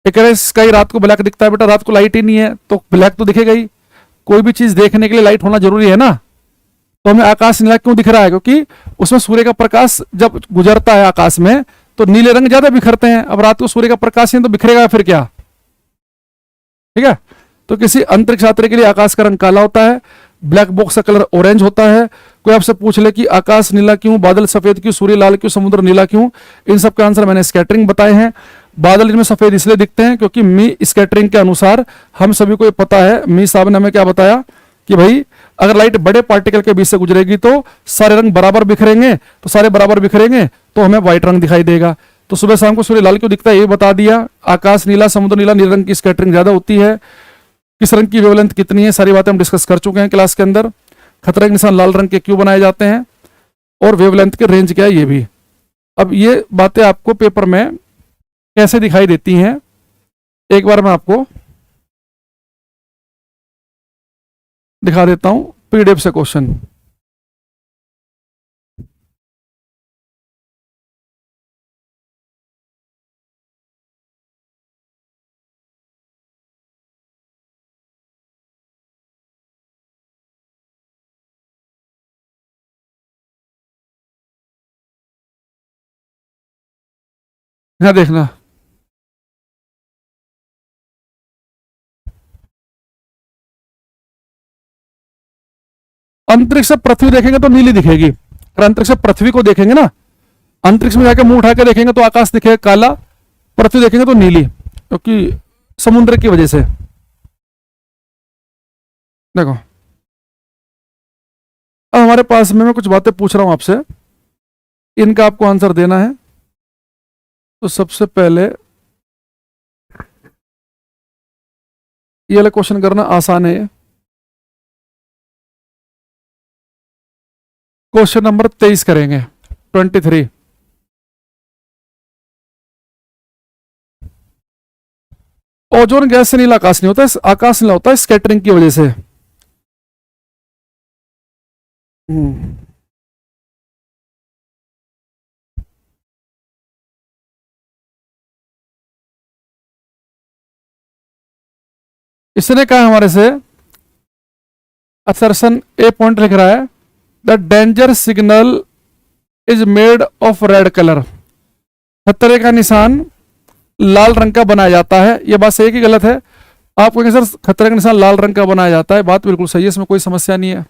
एक स्काई रात को ब्लैक दिखता है, बेटा रात को लाइट ही नहीं है तो ब्लैक तो दिखेगा ही। कोई भी चीज देखने के लिए लाइट होना जरूरी है ना, तो हमें आकाश नीला क्यों दिख रहा है? क्योंकि उसमें सूर्य का प्रकाश जब गुजरता है आकाश में तो नीले रंग ज्यादा बिखरते हैं। अब रात को सूर्य का प्रकाश नहीं तो बिखरेगा फिर क्या? ठीक है, तो किसी अंतरिक्ष यात्री के लिए आकाश का रंग काला होता है, ब्लैक बॉक्स का कलर ऑरेंज होता है। कोई आपसे पूछ ले कि आकाश नीला क्यों, बादल सफेद क्यों, सूर्य लाल क्यों, समुद्र नीला क्यों, इन सब के आंसर मैंने स्कैटरिंग बताए हैं। बादल इनमें सफेद इसलिए दिखते हैं क्योंकि मी स्कैटरिंग के अनुसार हम सभी को ये पता है, मी साहब ने हमें क्या बताया कि भाई अगर लाइट बड़े पार्टिकल के बीच से गुजरेगी तो सारे रंग बराबर बिखरेंगे, तो सारे बराबर बिखरेंगे तो हमें व्हाइट रंग दिखाई देगा। तो सुबह शाम को सूर्य लाल क्यों दिखता है ये बता दिया। आकाश नीला, समुद्र नीला, नीले रंग की स्कैटरिंग ज्यादा होती है। किस रंग की वेवलेंथ कितनी है, सारी बातें हम डिस्कस कर चुके हैं क्लास के अंदर। खतरे के निशान लाल रंग के क्यों बनाए जाते हैं और वेवलेंथ के रेंज क्या है ये भी। अब ये बातें आपको पेपर में कैसे दिखाई देती हैं, एक बार मैं आपको दिखा देता हूं पीडीएफ से क्वेश्चन। यहां देखना, अंतरिक्ष से पृथ्वी देखेंगे तो नीली दिखेगी। अगर अंतरिक्ष से पृथ्वी को देखेंगे ना, अंतरिक्ष में जाके मुंह उठा के देखेंगे तो आकाश दिखेगा काला, पृथ्वी देखेंगे तो नीली, क्योंकि समुद्र की वजह से। देखो अब हमारे पास में मैं कुछ बातें पूछ रहा हूं आपसे, इनका आपको आंसर देना है। तो सबसे पहले ये वाला क्वेश्चन करना आसान है। क्वेश्चन नंबर 23 करेंगे, 23। ओजोन गैस से नीला आकाश नहीं होता, आकाश नीला होता है स्कैटरिंग की वजह से। हम्म। इसने कहा हमारे से, असर्शन ए पॉइंट लिख रहा है, the danger signal is made of red colour. खतरे का निशान लाल रंग का बनाया जाता है। यह बात सही है कि गलत है? आप कहेंगे सर खतरे का निशान लाल रंग का बनाया जाता है, बात बिल्कुल सही है, इसमें कोई समस्या नहीं है।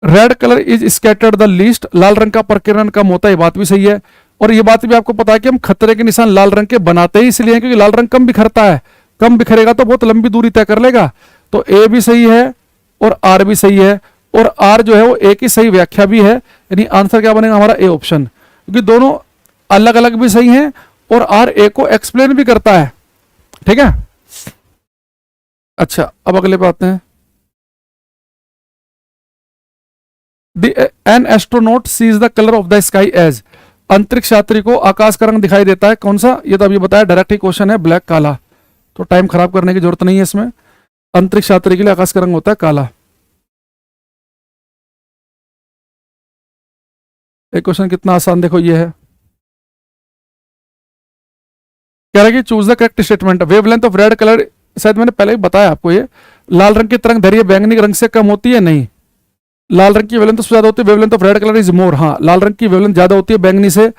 Red colour is scattered the least, लाल रंग का प्रकीर्णन कम होता है, बात भी सही है। और ये बात भी आपको पता है कि हम खतरे के निशान लाल रंग के बनाते ही इसलिए हैं क्योंकि लाल रंग कम बिखरता है, कम बिखरेगा तो बहुत लंबी दूरी तय कर लेगा। तो ए भी सही है और आर भी सही है, और आर जो है वो ए की सही व्याख्या भी है, यानी आंसर क्या बनेगा हमारा ए ऑप्शन, क्योंकि दोनों अलग अलग भी सही हैं और आर ए को एक्सप्लेन भी करता है। ठीक है, अच्छा अब अगले पे आते हैं। An astronaut sees the colour of the sky as, अंतरिक्ष यात्री को आकाश का रंग दिखाई देता है कौन सा? ये तो अभी बताया, डायरेक्ट ही क्वेश्चन है, ब्लैक काला, तो टाइम खराब करने की जरूरत नहीं है इसमें। अंतरिक्ष यात्री के लिए आकाश का रंग होता है काला। एक क्वेश्चन कितना आसान, देखो ये है, कह रहा है कि choose the correct statement. Wavelength of red colour, शायद मैंने पहले ही बताया आपको, ये लाल रंग की तरंग दैर्घ्य बैंगनी रंग से कम होती है, नहीं, लाल रंग की वेवलेंथ तो ज्यादा होती है, wavelength of red colour is more, हाँ लाल रंग की वेवलेंथ ज्यादा होती है बैंगनी से,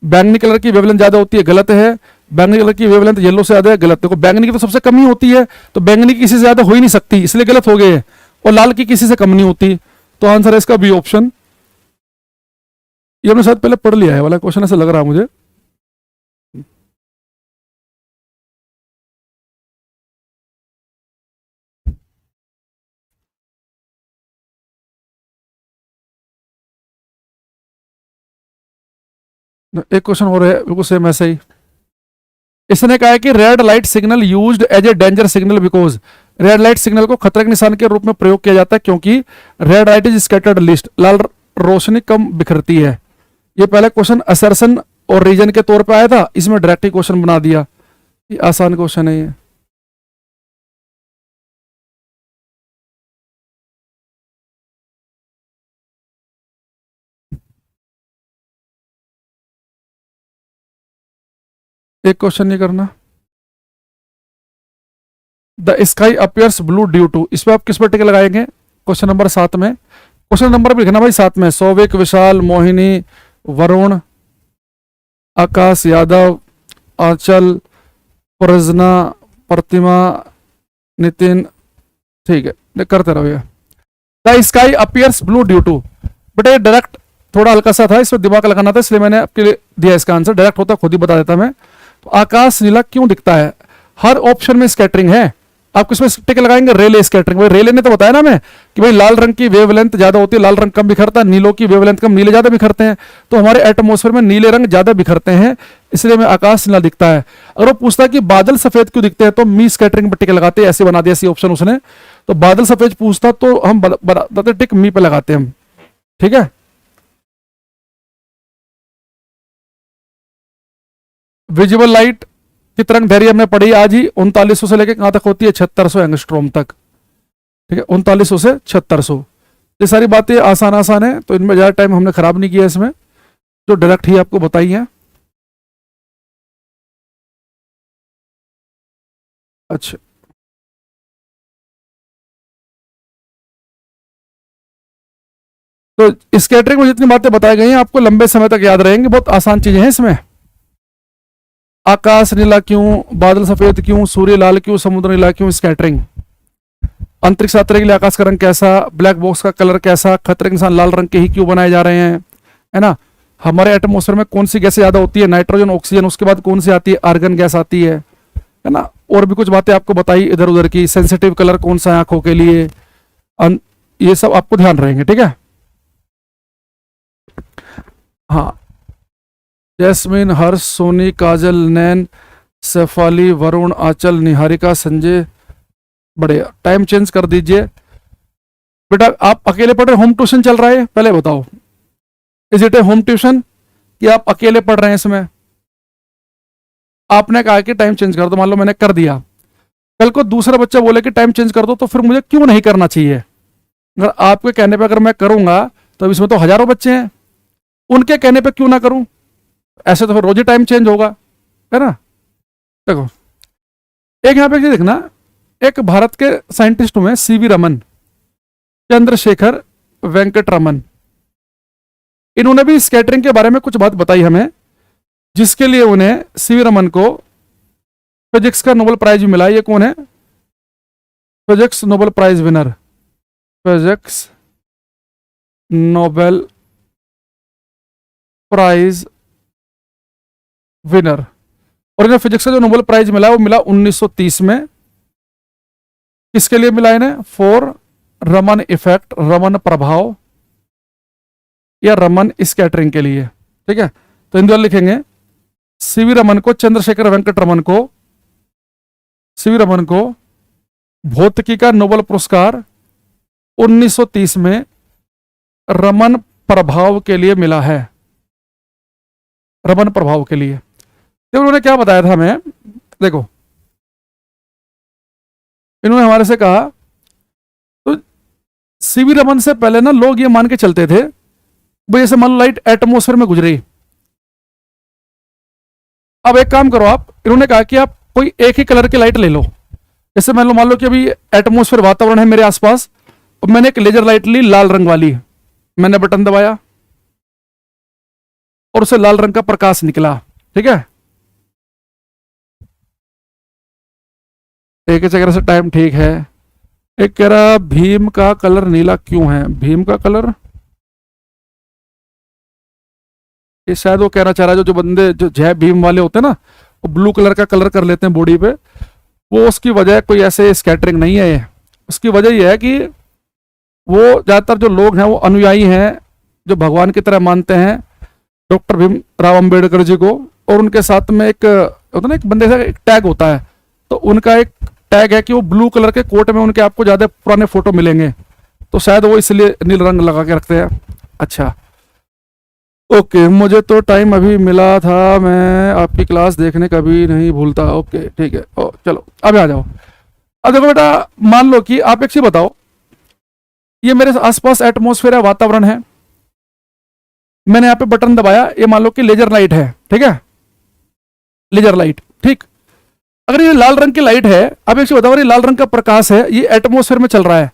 बैंगनी कलर की वेवलेंथ ज्यादा होती है, गलत है। बैंगनी कलर की वेवलेंथ येलो से ज्यादा है, गलत। देखो बैंगनी की तो सबसे कम ही होती है, तो बैंगनी की किसी से ज्यादा हो ही नहीं सकती, इसलिए गलत हो गए, और लाल की किसी से कम नहीं होती, तो आंसर है इसका बी ऑप्शन। ये हमने शायद पहले पढ़ लिया है वाला क्वेश्चन, ऐसा लग रहा है मुझे। एक क्वेश्चन और है बिल्कुल सेम ऐसे ही। इसने कहा है कि red light signal used as a danger signal because, red light signal को खतरे के निशान के रूप में प्रयोग किया जाता है क्योंकि red light is scattered least, लाल रोशनी कम बिखरती है। ये पहले क्वेश्चन असर्शन और रीजन के तौर पे आया था, इसमें डायरेक्ट ही क्वेश्चन बना दिया। ये आसान क्वेश्चन है ये। एक क्वेश्चन नहीं करना। The sky appears blue due to, इस पर आप किस पर टिक लगाएंगे? क्वेश्चन नंबर 7 में, क्वेश्चन नंबर भी लिखना भाई 7 में। सौविक, विशाल, मोहिनी, वरुण, आकाश, यादव, आंचल, प्रजना, प्रतिमा, नितिन, ठीक है करते रहो ये। The sky appears blue due to, बेटा डायरेक्ट थोड़ा हल्का सा था, इसमें दिमाग लगाना था, इसलिए मैंने आपके लिए दिया इसका आंसर। डायरेक्ट होता खुद ही बता देता मैं। तो आकाश नीला क्यों दिखता है? हर ऑप्शन में स्कैटरिंग है, आप किसमें टिक लगाएंगे? रेले स्कैटरिंग। भाई रेले ने तो बताया ना मैं कि भाई लाल रंग की वेवलेंथ ज्यादा होती है, लाल रंग कम बिखरता है, नीलों की वेवलेंथ कम, नीले ज्यादा बिखरते हैं, तो हमारे एटमॉस्फेयर में नीले रंग ज्यादा बिखरते हैं, इसलिए में आकाश नीला दिखता है। अगर वो पूछता है कि बादल सफेद क्यों दिखते हैं, तो मी स्कैटरिंग पर टिक लगाते हैं, ऐसे बना दिया ऐसी ऑप्शन उसने। तो बादल सफेद पूछता तो हम बताते टिक मी पे लगाते हम। ठीक है, विजिबल लाइट की तरंग दैर्घ्य हमने पढ़ी आज ही, 3900 से लेकर कहां तक होती है? 7600 एंगस्ट्रॉम तक। ठीक है, 3900 से 7600। ये सारी बातें आसान आसान है, तो इनमें ज्यादा टाइम हमने खराब नहीं किया इसमें, जो डायरेक्ट ही आपको बताई है। अच्छा, तो स्कैटरिंग में जितनी बातें बताई गई हैं आपको लंबे समय तक याद रहेंगी, बहुत आसान चीजें हैं इसमें। आकाश नीला क्यों, बादल सफेद क्यों, सूर्य लाल क्यों, समुद्र नीला क्यों, स्कैटरिंग। अंतरिक्ष यात्री के लिए आकाश का रंग कैसा, ब्लैक बॉक्स का कलर कैसा, खतरे के निशान लाल रंग के ही क्यों बनाए जा रहे हैं, है ना। हमारे एटमॉस्फेयर में कौन सी गैसें ज्यादा होती है? नाइट्रोजन, ऑक्सीजन, उसके बाद कौन सी आती है? आर्गन गैस आती है ना। और भी कुछ बातें आपको बताई इधर उधर की, सेंसिटिव कलर कौन सा है आंखों के लिए, ये सब आपको ध्यान रहेंगे। ठीक है, हाँ। जैस्मिन, हर्ष, सोनी, काजल, नैन, शेफाली, वरुण, आंचल, निहारिका, संजय, बढ़िया। टाइम चेंज कर दीजिए। बेटा आप अकेले पढ़ रहे, होम ट्यूशन चल रहा है, पहले बताओ, is it A home tuition कि आप अकेले पढ़ रहे हैं इसमें? आपने कहा कि टाइम चेंज कर दो, मान लो मैंने कर दिया, कल को दूसरा बच्चा बोले कि टाइम चेंज कर दो, तो फिर मुझे क्यों नहीं करना चाहिए? अगर आपके कहने पे अगर मैं करूंगा तो इसमें तो हजारों बच्चे हैं, उनके कहने पे क्यों ना करूं? ऐसे तो फिर रोज ही टाइम चेंज होगा, है ना? देखो, एक यहां पे देखना, एक भारत के साइंटिस्ट हुए सीवी रमन, चंद्रशेखर वेंकट रमन। इन्होंने भी स्कैटरिंग के बारे में कुछ बात बताई हमें, जिसके लिए उन्हें सीवी रमन को फिजिक्स का नोबेल प्राइज मिला। ये कौन है? Physics Nobel prize winner, physics Nobel prize winner. और इन्हें फिजिक्स का जो नोबेल प्राइज मिला वो मिला 1930 में। किसके लिए मिला इन्हें? फॉर रमन इफेक्ट, रमन प्रभाव या रमन स्कैटरिंग के लिए। ठीक है, तो इन दोनों लिखेंगे सीवी रमन को, चंद्रशेखर वेंकट रमन को, सीवी रमन को भौतिकी का नोबेल पुरस्कार 1930 में रमन प्रभाव के लिए मिला है, रमन प्रभाव के लिए। तो उन्होंने क्या बताया था हमें, देखो इन्होंने हमारे से कहा, तो सीवी रमन से पहले ना लोग ये मान के चलते थे भाई जैसे मान लो लाइट एटमॉस्फेयर में गुजरी। अब एक काम करो आप, इन्होंने कहा कि आप कोई एक ही कलर की लाइट ले लो। जैसे मान लो कि अभी एटमॉस्फेयर वातावरण है मेरे आसपास, और मैंने एक लेजर लाइट ली लाल रंग वाली, मैंने बटन दबाया और उसे लाल रंग का प्रकाश निकला। ठीक है, एक जगह से टाइम ठीक है। एक कह रहा भीम का कलर नीला क्यों है? भीम का कलर, ये शायद वो कहना चाह रहा है जो बंदे जो जय भीम वाले होते हैं ना, वो ब्लू कलर का कलर कर लेते हैं बॉडी पे, वो उसकी वजह कोई ऐसे स्कैटरिंग नहीं है। उसकी वजह यह है कि वो ज्यादातर जो लोग हैं वो अनुयायी हैं, जो भगवान की तरह मानते हैं डॉक्टर भीम राव अम्बेडकर जी को, और उनके साथ में एक होता ना, एक बंदे का एक टैग होता है, तो उनका एक टैग है कि वो ब्लू कलर के कोट में उनके आपको ज्यादा पुराने फोटो मिलेंगे, तो शायद वो इसलिए नील रंग लगा के रखते हैं। अच्छा ओके, मुझे तो टाइम अभी मिला था, मैं आपकी क्लास देखने कभी नहीं भूलता। ओके ठीक है, ओ चलो अब आ जाओ। अब देखो बेटा, मान लो कि आप एक चीज बताओ, ये मेरे आसपास एटमॉस्फेयर है, वातावरण है, मैंने यहाँ पे बटन दबाया, ये मान लो कि लेजर लाइट है। ठीक है, लेजर लाइट, ठीक। अगर ये लाल रंग की लाइट है, अब एक चीज बताओ, ये लाल रंग का प्रकाश है, ये एटमॉस्फेयर में चल रहा है,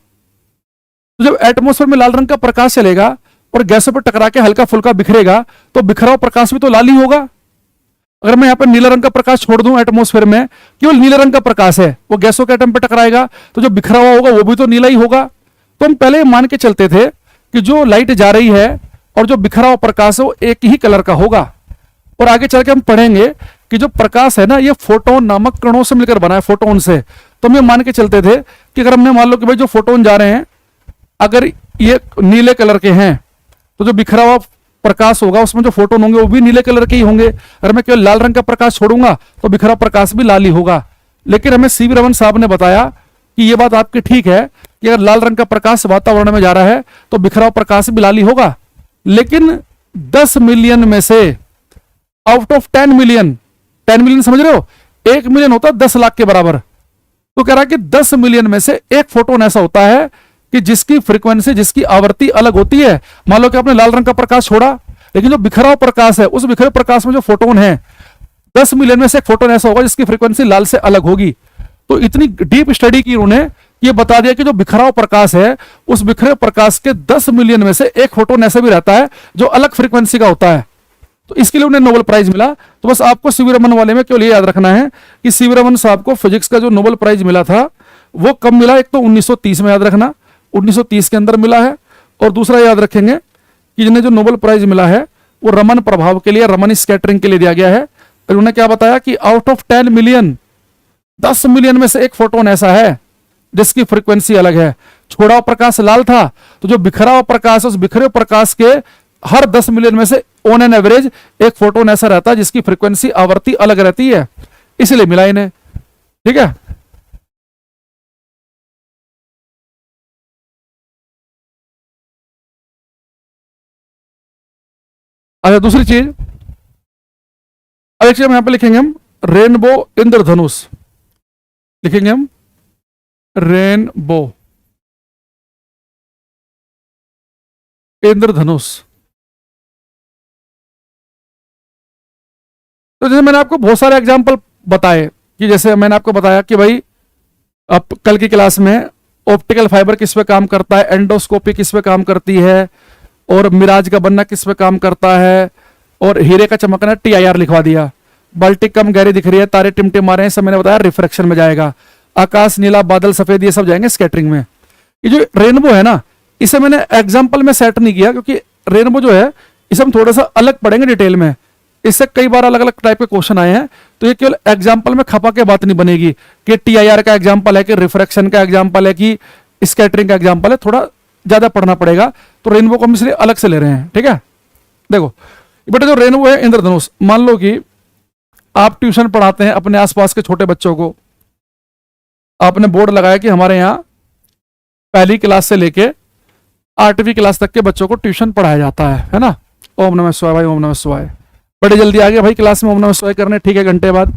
तो जब एटमॉस्फेयर में लाल रंग का प्रकाश चलेगा और गैसों पर टकरा के हल्का फुल्का बिखरेगा, तो बिखरा प्रकाश भी तो लाल ही होगा। अगर मैं यहाँ पर नीला रंग का प्रकाश छोड़ दूं एटमॉस्फेयर में, केवल नीले रंग का प्रकाश है, वो गैसों के एटम पर टकराएगा, तो जो बिखरा हुआ होगा वो भी तो नीला ही होगा। तो हम पहले मान के चलते थे कि जो लाइट जा रही है और जो बिखरा हुआ प्रकाश है वो एक ही कलर का होगा। और आगे चल के हम पढ़ेंगे कि जो प्रकाश है ना, ये फोटोन नामक कणों से मिलकर बना है, फोटोन से। तो हम ये मान के चलते थे कि अगर हमने मान लो कि भाई जो फोटोन जा रहे हैं अगर ये नीले कलर के हैं, तो जो बिखरा हुआ प्रकाश होगा उसमें जो फोटोन होंगे वो भी नीले कलर के ही होंगे। अगर मैं केवल लाल रंग का प्रकाश छोड़ूंगा तो बिखरा प्रकाश भी लाल ही होगा। लेकिन हमें सीवी रमन साहब ने बताया कि ये बात आपकी ठीक है कि अगर लाल रंग का प्रकाश वातावरण में जा रहा है तो बिखरा प्रकाश भी लाल ही होगा। लेकिन 10 मिलियन में से, आउट ऑफ 10 मिलियन, 10 मिलियन समझ रहे हो, 1 मिलियन होता है 10 लाख के बराबर। तो कह रहा है कि 10 मिलियन में से एक फोटोन ऐसा होता है कि जिसकी फ्रीक्वेंसी, जिसकी आवृत्ति अलग होती है। मान लो कि आपने लाल रंग का प्रकाश छोड़ा, लेकिन जो बिखरा हुआ प्रकाश है, उस बिखरे प्रकाश में जो फोटोन है, 10 मिलियन में से एक फोटोन ऐसा होगा जिसकी फ्रीक्वेंसी लाल से अलग होगी। तो इतनी डीप स्टडी की उन्होंने, ये बता दिया कि जो बिखरा हुआ प्रकाश है, उस बिखरे प्रकाश के 10 मिलियन में से एक फोटोन ऐसा भी रहता है जो अलग फ्रीक्वेंसी का होता है। तो इसके लिए उन्हें नोबेल प्राइज मिला। तो बस आपको सीवी रमन वाले में केवल ये याद रखना है कि सीवी रमन साहब को फिजिक्स का जो नोबेल प्राइज मिला था वो कब मिला? एक तो 1930 में, याद रखना 1930 के अंदर मिला है। और दूसरा याद रखेंगे कि जिन्हें जो नोबेल प्राइज मिला है वो रमन प्रभाव के लिए, रमन स्कैटरिंग के लिए दिया गया है। और उन्होंने क्या बताया कि आउट ऑफ 10 मिलियन, 10 मिलियन में से एक फोटोन ऐसा है जिसकी फ्रीक्वेंसी अलग है। छोड़ा हुआ प्रकाश लाल था, तो जो बिखरा हुआ प्रकाश, उस बिखरे प्रकाश के हर 10 मिलियन में से ऑन एन एवरेज एक फोटोन ऐसा रहता है जिसकी फ्रीक्वेंसी, आवृत्ति अलग रहती है, इसलिए मिला इन्हें। ठीक है, अच्छा दूसरी चीज, अब एक चीज हम यहां पे लिखेंगे हम, रेनबो इंद्रधनुष लिखेंगे हम, रेनबो इंद्रधनुष। तो जैसे मैंने आपको बहुत सारे एग्जाम्पल बताए कि जैसे मैंने आपको बताया कि भाई अब कल की क्लास में ऑप्टिकल फाइबर किस पे काम करता है, एंडोस्कोपी किस पे काम करती है, और मिराज का बनना किस पे काम करता है, और हीरे का चमकना TIR लिखवा दिया। बाल्टिक कम गहरी दिख रही है, तारे टिमटिम आ रहे हैं, सब मैंने बताया रिफ्रैक्शन में जाएगा। आकाश नीला, बादल सफेद, ये सब जाएंगे स्कैटरिंग में। ये जो रेनबो है ना, इसे मैंने एग्जाम्पल में सेट नहीं किया क्योंकि रेनबो जो है इसे हम थोड़ा सा अलग पढ़ेंगे डिटेल में। इससे कई बार अलग अलग टाइप के क्वेश्चन आए हैं, तो ये केवल एग्जाम्पल में खपा के बात नहीं बनेगी कि TIR का एग्जाम्पल है, कि रिफ्रैक्शन का एग्जाम्पल है, कि स्कैटरिंग का एग्जाम्पल है। थोड़ा ज्यादा पढ़ना पड़ेगा, तो रेनबो को हम इसलिए अलग से ले रहे हैं। ठीक है, देखो बेटा जो रेनबो है इंद्रधनुष, मान लो कि आप ट्यूशन पढ़ाते हैं अपने आसपास के छोटे बच्चों को, आपने बोर्ड लगाया कि हमारे यहाँ पहली क्लास से लेके 8वीं क्लास तक के बच्चों को ट्यूशन पढ़ाया जाता है ना। ओम नमः शिवाय भाई, ओम नमः शिवाय। बड़े जल्दी आ गए भाई क्लास में ओम नमः शिवाय करने, ठीक है, घंटे बाद।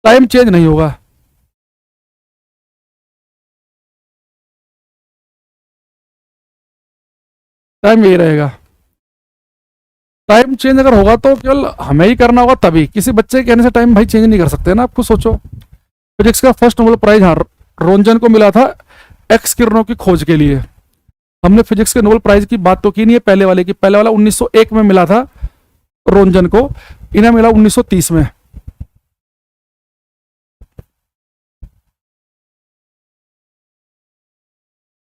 टाइम चेंज नहीं होगा। टाइम यही रहेगा। टाइम चेंज अगर होगा तो केवल हमें ही करना होगा, तभी। किसी बच्चे के कहने से टाइम भाई चेंज नहीं कर सकते ना, आप खुद सोचो। फिजिक्स का फर्स्ट नोबेल प्राइज हाँ रोंजन को मिला था एक्स किरणों की खोज के लिए। हमने फिजिक्स के नोबेल प्राइज की बात तो की नहीं है पहले वाले की। पहले वाला 1901 में मिला था रोंजन को, इन्हें मिला 1930 में।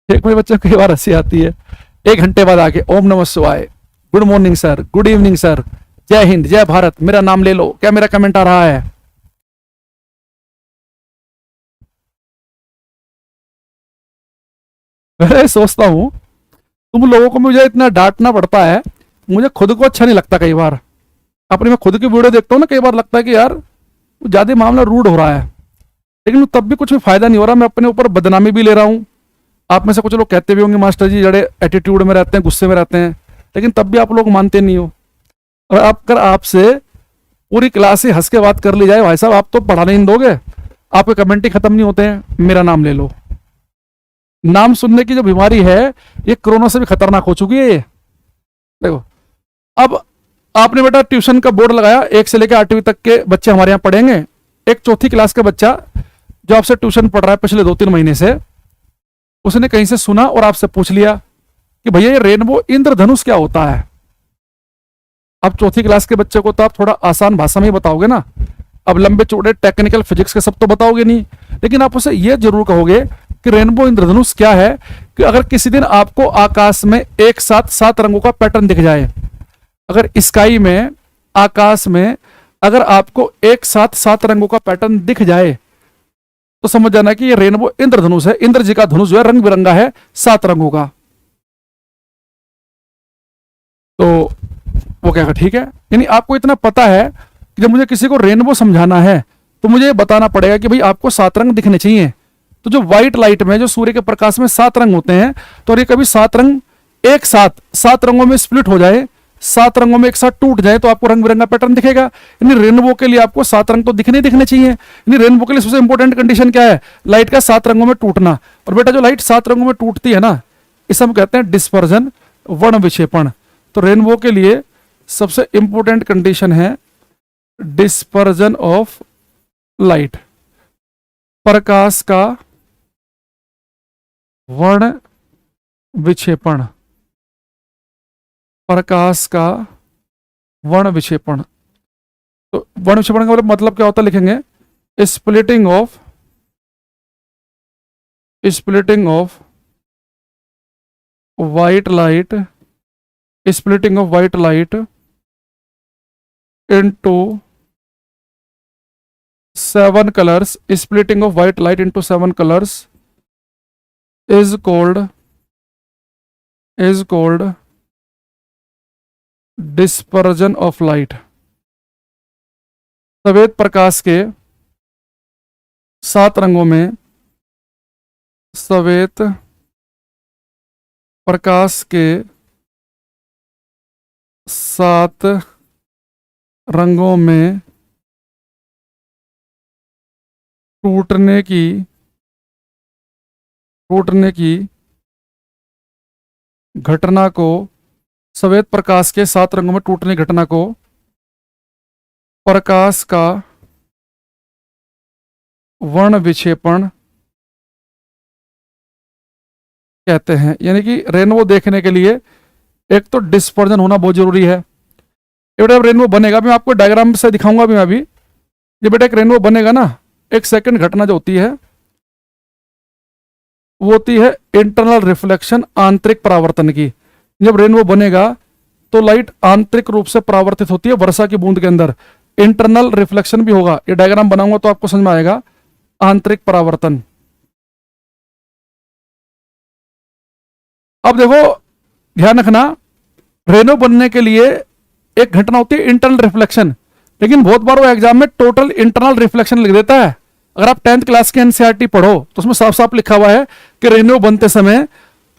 एक मेरे बच्चे को कई बार हंसी आती है, 1 घंटे बाद आके ओम नमः शिवाय, good morning sir, good evening sir, जय हिंद, जय भारत, मेरा नाम ले लो, क्या मेरा कमेंट आ रहा है? मैं सोचता हूं तुम लोगों को मुझे इतना डांटना पड़ता है, मुझे खुद को अच्छा नहीं लगता। कई बार अपनी मैं खुद की वीडियो देखता हूँ ना, कई बार लगता है कि यार ज्यादा मामला रूड हो रहा है, लेकिन तब भी कुछ भी फायदा नहीं हो रहा। मैं अपने ऊपर बदनामी भी ले रहा हूँ। आप में से कुछ लोग कहते भी होंगे मास्टर जी जड़े एटीट्यूड में रहते हैं, गुस्से में रहते हैं, लेकिन तब भी आप लोग मानते नहीं हो। और अगर आपसे पूरी क्लास ही हंस के बात कर ली जाए, भाई साहब आप तो पढ़ाने नहीं दोगे, आपके कमेंट ही खत्म नहीं होते हैं। मेरा नाम ले लो। नाम सुनने की जो बीमारी है ये कोरोना से भी खतरनाक हो चुकी है। ये देखो, अब आपने बेटा ट्यूशन का बोर्ड लगाया, 1 से लेकर 8वीं तक के बच्चे हमारे यहाँ पढ़ेंगे। एक चौथी क्लास का बच्चा जो आपसे ट्यूशन पढ़ रहा है पिछले 2-3 महीने से, उसने कहीं से सुना और आपसे पूछ लिया कि भैया ये रेनबो इंद्रधनुष क्या होता है। अब चौथी क्लास के बच्चे को तो आप थोड़ा आसान भाषा में ही बताओगे ना, अब लंबे चौड़े टेक्निकल फिजिक्स के सब तो बताओगे नहीं, लेकिन आप उसे यह जरूर कहोगे कि रेनबो इंद्रधनुष क्या है। कि अगर किसी दिन आपको आकाश में एक साथ 7 रंगों का पैटर्न दिख जाए, अगर स्काई में, आकाश में अगर आपको एक साथ 7 रंगों का पैटर्न दिख जाए, तो समझ जाना कि ये रेनबो इंद्रधनुष है। इंद्र जी का धनुष जो है रंग बिरंगा है, 7 रंगों का। तो वो क्या, ठीक है, यानी आपको इतना पता है कि जब मुझे किसी को रेनबो समझाना है तो मुझे बताना पड़ेगा कि भाई आपको 7 रंग दिखने चाहिए। तो जो व्हाइट लाइट में, जो सूर्य के प्रकाश में 7 रंग होते हैं, तो ये कभी 7 रंग एक साथ 7 रंगों में स्प्लिट हो जाए, 7 रंगों में एक साथ टूट जाए, तो आपको रंग बिरंगा पैटर्न दिखेगा। यानी रेनबो के लिए आपको 7 रंग तो दिखने चाहिए। यानी रेनबो के लिए सबसे इंपॉर्टेंट कंडीशन क्या है? लाइट का 7 रंगों में टूटना। और बेटा जो लाइट 7 रंगों में टूटती है ना, इसे हम कहते हैं डिस्पर्जन, वर्ण विक्षेपण। तो रेनबो के लिए सबसे इंपॉर्टेंट कंडीशन है डिस्पर्जन ऑफ लाइट, प्रकाश का वर्ण विक्षेपण, प्रकाश का वर्ण विक्षेपण। तो वर्ण विक्षेपण का मतलब क्या होता है, लिखेंगे splitting of white light, splitting of white light into 7 colors, splitting of white light into 7 colors is called dispersion of light। सफेद प्रकाश के 7 रंगों में, सफेद प्रकाश के 7 रंगों में टूटने की घटना को, श्वेत प्रकाश के 7 रंगों में टूटने की घटना को प्रकाश का वर्ण विक्षेपण कहते हैं। यानी कि रेनबो देखने के लिए एक तो डिस्पर्जन होना बहुत जरूरी है। ये बेटा रेनबो बनेगा, मैं आपको डायग्राम से दिखाऊंगा भी मैं अभी। ये बेटा एक रेनबो बनेगा ना, एक सेकंड घटना जो होती है वो होती है इंटरनल रिफ्लेक्शन, आंतरिक परावर्तन की। जब रेनबो बनेगा तो लाइट आंतरिक रूप से परावर्तित होती है वर्षा की बूंद के अंदर। इंटरनल रिफ्लेक्शन भी होगा, ये डायग्राम बनाऊंगा तो आपको समझ में आएगा। आंतरिक परावर्तन, अब देखो ध्यान रखना, रेनबो बनने के लिए एक घटना होती है इंटरनल रिफ्लेक्शन, लेकिन बहुत बार वो एग्जाम में टोटल इंटरनल रिफ्लेक्शन लिख देता है। अगर आप 10th क्लास के एनसीईआरटी पढ़ो तो उसमें साफ साफ लिखा हुआ है कि रेनबो बनते समय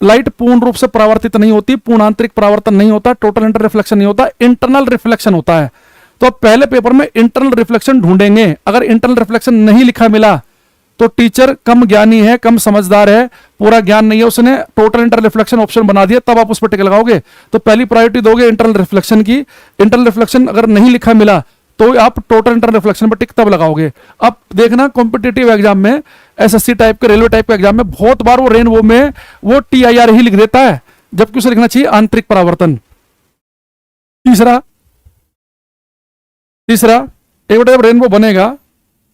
लाइट पूर्ण रूप से परावर्तित नहीं होती, पूर्ण आंतरिक परावर्तन नहीं होता, टोटल इंटर रिफ्लेक्शन नहीं होता, इंटरनल रिफ्लेक्शन होता है। तो अब पहले पेपर में इंटरनल रिफ्लेक्शन ढूंढेंगे। अगर इंटरनल रिफ्लेक्शन नहीं लिखा मिला तो टीचर कम ज्ञानी है, कम समझदार है, पूरा ज्ञान नहीं है, उसने टोटल इंटर रिफ्लेक्शन ऑप्शन बना दिया, तब आप उस पर टिक लगाओगे। तो पहली प्रायोरिटी दोगे इंटरनल रिफ्लेक्शन की। इंटरनल रिफ्लेक्शन अगर नहीं लिखा मिला तो आप टोटल इंटरनल रिफ्लेक्शन पर टिक तब लगाओगे। अब देखना कॉम्पिटिटिव एग्जाम में, एसएससी टाइप के, रेलवे टाइप के एग्जाम में बहुत बार वो रेनबो में वो टीआईआर ही लिख देता है, जबकि उसे लिखना चाहिए आंतरिक परावर्तन। तीसरा एक जब रेनबो बनेगा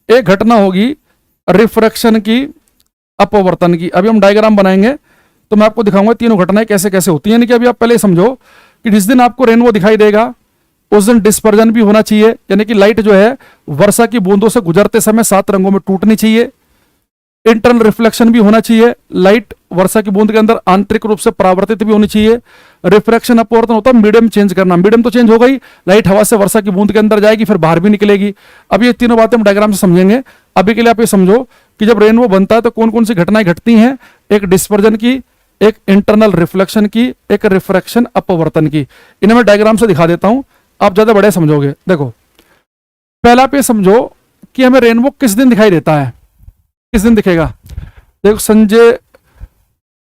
एक घटना होगी रिफ्रैक्शन की, अपवर्तन की। अभी हम डायग्राम बनाएंगे तो मैं आपको दिखाऊंगा तीनों घटनाएं कैसे कैसे होती हैं। यानी कि अभी आप पहले समझो कि जिस दिन आपको रेनबो दिखाई देगा उस दिन डिस्पर्जन भी होना चाहिए, यानी कि लाइट जो है वर्षा की बूंदों से गुजरते समय 7 रंगों में टूटनी चाहिए। इंटरनल रिफ्लेक्शन भी होना चाहिए, लाइट वर्षा की बूंद के अंदर आंतरिक रूप से परावर्तित भी होनी चाहिए। रिफ्रैक्शन अपवर्तन होता है मीडियम चेंज करना, मीडियम तो चेंज हो गई, लाइट हवा से वर्षा की बूंद के अंदर जाएगी फिर बाहर भी निकलेगी। अब ये तीनों बातें हम डायग्राम से समझेंगे। अभी के लिए आप ये समझो कि जब रेनबो बनता है तो कौन कौन सी घटनाएं घटती हैं, एक डिस्पर्जन की, एक इंटरनल रिफ्लेक्शन की, एक रिफ्रैक्शन अपवर्तन की। इन्हें मैं डायग्राम से दिखा देता हूं, आप ज्यादा बड़े समझोगे। देखो पहला आप ये समझो कि हमें रेनबो किस दिन दिखाई देता है, किस दिन दिखेगा। देखो संजय